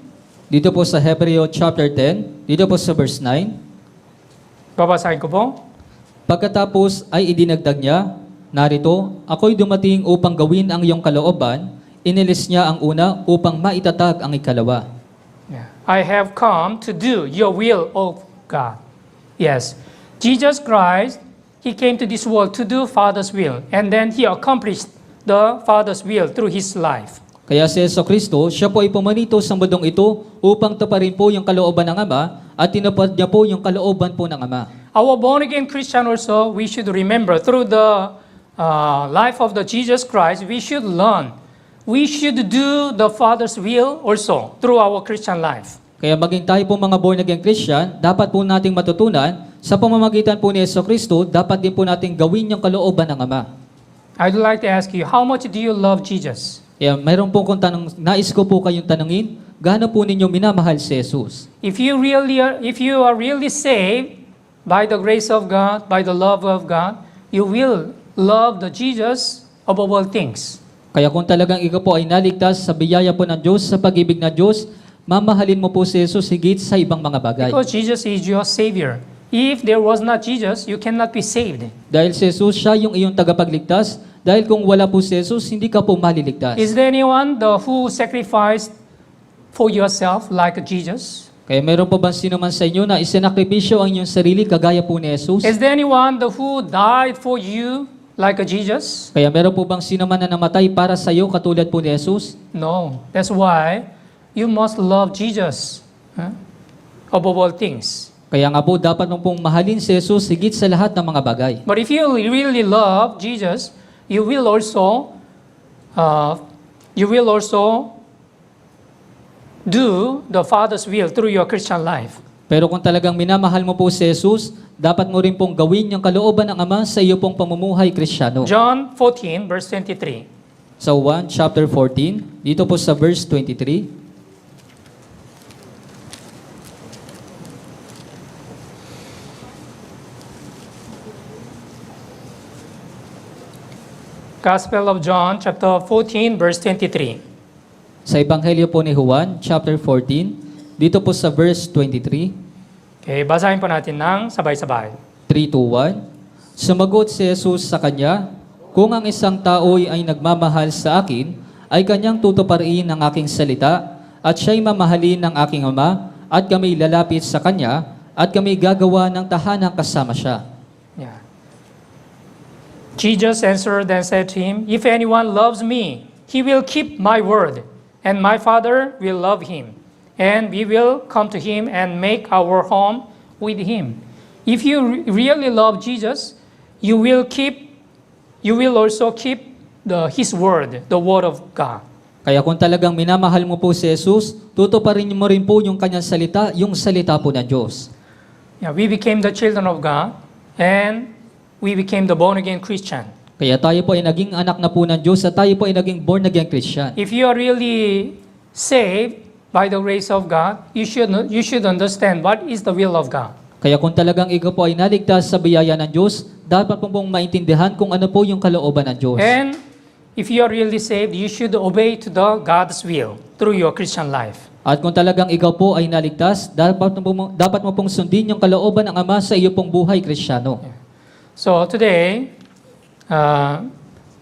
Dito po sa Hebreo chapter 10, dito po sa verse 9. Babasahin ko po. Pagkatapos ay idinagdag niya, narito, ako'y dumating upang gawin ang iyong kalooban, inilis niya ang una upang maitatag ang ikalawa. Yeah. I have come to do your will, O God. Yes. Jesus Christ, He came to this world to do Father's will, and then He accomplished the Father's will through His life. Kaya si Jesucristo, siya po ay pumarito sa mundong ito upang taparin po yung kalooban ng Ama at tinupad niya po yung kalooban po ng Ama. Our born-again Christian also, we should remember through the life of the Jesus Christ, we should learn. We should do the Father's will also through our Christian life. Kaya maging tayo po mga born-again Christian, dapat po nating matutunan sa pamamagitan po ni Jesucristo, dapat din po nating gawin yung kalooban ng Ama. I'd like to ask you, how much do you love Jesus? Kaya mayroon po kung nais ko po kayong tanungin, gaano po ninyo minamahal si Jesus? If you are really saved by the grace of God, by the love of God, you will love the Jesus above all things. Kaya kung talagang ikaw po ay naligtas sa biyaya po ng Diyos, sa pag-ibig ng Diyos, mamahalin mo po si Jesus higit sa ibang mga bagay. Because Jesus is your Savior. If there was not Jesus, you cannot be saved. Dahil si Jesus, siya yung iyong tagapagligtas. Dahil kung wala po si Jesus, hindi ka po maliligtas. Is there anyone who sacrificed for yourself like Jesus? Kaya meron po ba sino man sa inyo na isinakripisyo ang inyong sarili kagaya po ni Jesus? Is there anyone who died for you like Jesus? Kaya meron po bang sino man na namatay para sa iyo katulad po ni Jesus? No. That's why you must love Jesus above all things. Kaya nga po, dapat mo pong mahalin si Jesus higit sa lahat ng mga bagay. But if you really love Jesus, you will also do the Father's will through your Christian life. Pero kung talagang minamahal mo po si Jesus, dapat mo rin pong gawin yung kalooban ng Ama sa iyo pong pamumuhay Kristiyano. John 14, verse 23. Sa 1 chapter 14, dito po sa verse 23. Gospel of John, chapter 14, verse 23. Sa Ebanghelyo po ni Juan, chapter 14, dito po sa verse 23, Okay, basahin po natin ng sabay-sabay. 3 to 1. Sumagot si Jesus sa kanya, kung ang isang tao'y ay nagmamahal sa akin, ay kanyang tutuparin ang aking salita, at siya'y mamahalin ng aking Ama, at kami lalapit sa kanya, at kami gagawa ng tahanang kasama siya. Yeah. Jesus answered and said to him, If anyone loves me, he will keep my word, and my Father will love him, and we will come to him and make our home with him. If you really love Jesus, you will also keep his word, the word of God. Kaya kung talagang minamahal mo po si Jesus, tutuparin mo rin po yung kanyang salita, yung salita po ng Diyos. Yeah, we became the children of God, and we became the born-again Christian. Kaya tayo po ay naging anak na po ng Diyos at tayo po ay naging born-again Christian. If you are really saved by the grace of God, you should understand what is the will of God. Kaya kung talagang ikaw po ay naligtas sa biyaya ng Diyos, dapat po pong maintindihan kung ano po yung kalooban ng Diyos. And if you are really saved, you should obey to the God's will through your Christian life. At kung talagang ikaw po ay naligtas, dapat mo pong sundin yung kalooban ng Ama sa iyo pong buhay Kristiyano. So today,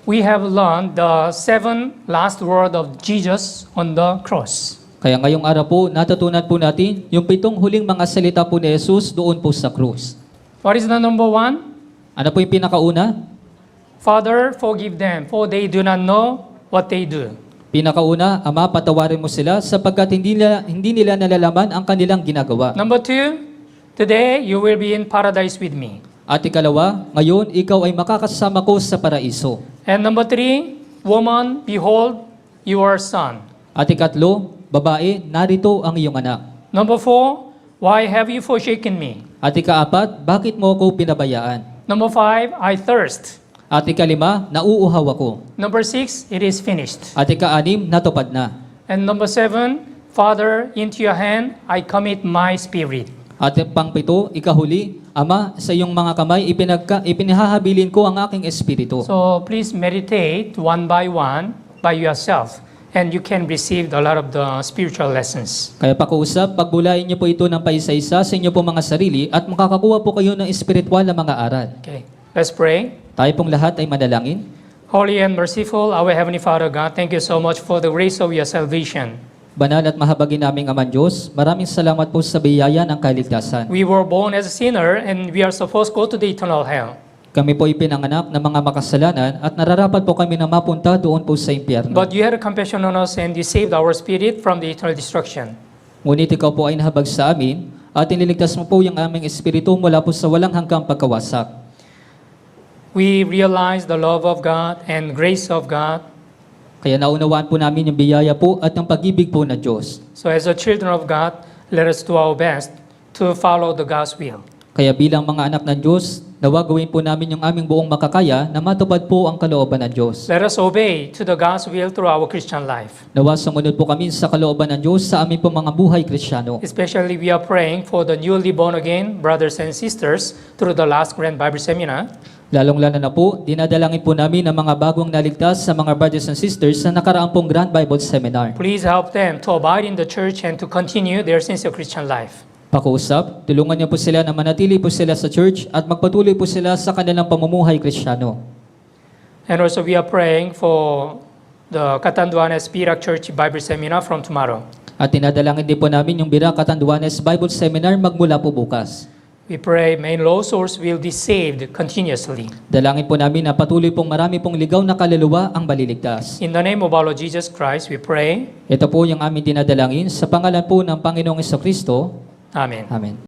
we have learned the 7 last word of Jesus on the cross. Kaya ngayong araw po, natutunan po natin yung 7 huling mga salita po ni Jesus doon po sa krus. What is the number 1? Ano po yung pinakauna? Father, forgive them, for they do not know what they do. Pinakauna, Ama, patawarin mo sila sapagkat hindi nila nalalaman ang kanilang ginagawa. Number 2, today you will be in paradise with me. At ikalawa, ngayon ikaw ay makakasama ko sa paraiso. And number 3, woman, behold your son. At ikatlo, babae, narito ang iyong anak. Number 4, why have you forsaken me? At ikaapat, bakit mo ako pinabayaan? Number 5, I thirst. At ikalima, nauuhaw ako. Number 6, it is finished. At ikaanim, natupad na. And number 7, Father, into your hand I commit my spirit. At pangpito, ikahuli, Ama, sa iyong mga kamay, ipinahahabilin ko ang aking espiritu. So please meditate one by yourself, and you can receive a lot of the spiritual lessons. Kaya pakiusap, pagbulayin niyo po ito ng paisa-isa sa inyo po mga sarili at makakakuha po kayo ng espiritual na mga aral. Okay, let's pray. Tayo pong lahat ay manalangin. Holy and merciful, our Heavenly Father God, thank you so much for the grace of your salvation. Banal at mahabagin naming Amang Diyos, maraming salamat po sa biyaya ng kaligtasan. We were born as a sinner, and we are supposed to go to the eternal hell. Kami po ipinanganak ng mga makasalanan at nararapat po kami na mapunta doon po sa impyerno. But you had compassion on us, and you saved our spirit from the eternal destruction. Ngunit ikaw po ay nahabag sa amin at iniligtas mo po yung aming espiritu mula po sa walang hanggang pagkawasak. We realize the love of God and grace of God. Kaya naunawaan po namin yung biyaya po at ang pag-ibig po ng Diyos. So as a children of God, let us do our best to follow the God's will. Kaya bilang mga anak ng Diyos, nawa gawin po namin yung aming buong makakaya na matupad po ang kalooban ng Diyos. Let us obey to the God's will through our Christian life. Nawa sumunod po kami sa kalooban ng Diyos sa aming po mga buhay Kristiyano. Especially we are praying for the newly born again brothers and sisters through the last Grand Bible Seminar. Lalong-lalo na po, dinadalangin po namin ang mga bagong naligtas sa mga brothers and sisters sa nakaraang pong Grand Bible Seminar. Please help them to abide in the church and to continue their sincere Christian life. Pakiusap, tulungan niyo po sila na manatili po sila sa church at magpatuloy po sila sa kanilang pamumuhay Kristiyano. And also we are praying for the Catanduanes Pirak Church Bible Seminar from tomorrow. At dinadalangin din po namin yung Bira Catanduanes Bible Seminar magmula po bukas. We pray may lost souls will be saved continuously. Dalangin po namin na patuloy pong marami pong ligaw na kaluluwa ang maliligtas. In the name of our Lord Jesus Christ, we pray. Ito po yung aming dinadalangin sa pangalan po ng Panginoong Jesucristo. Amen. Amen.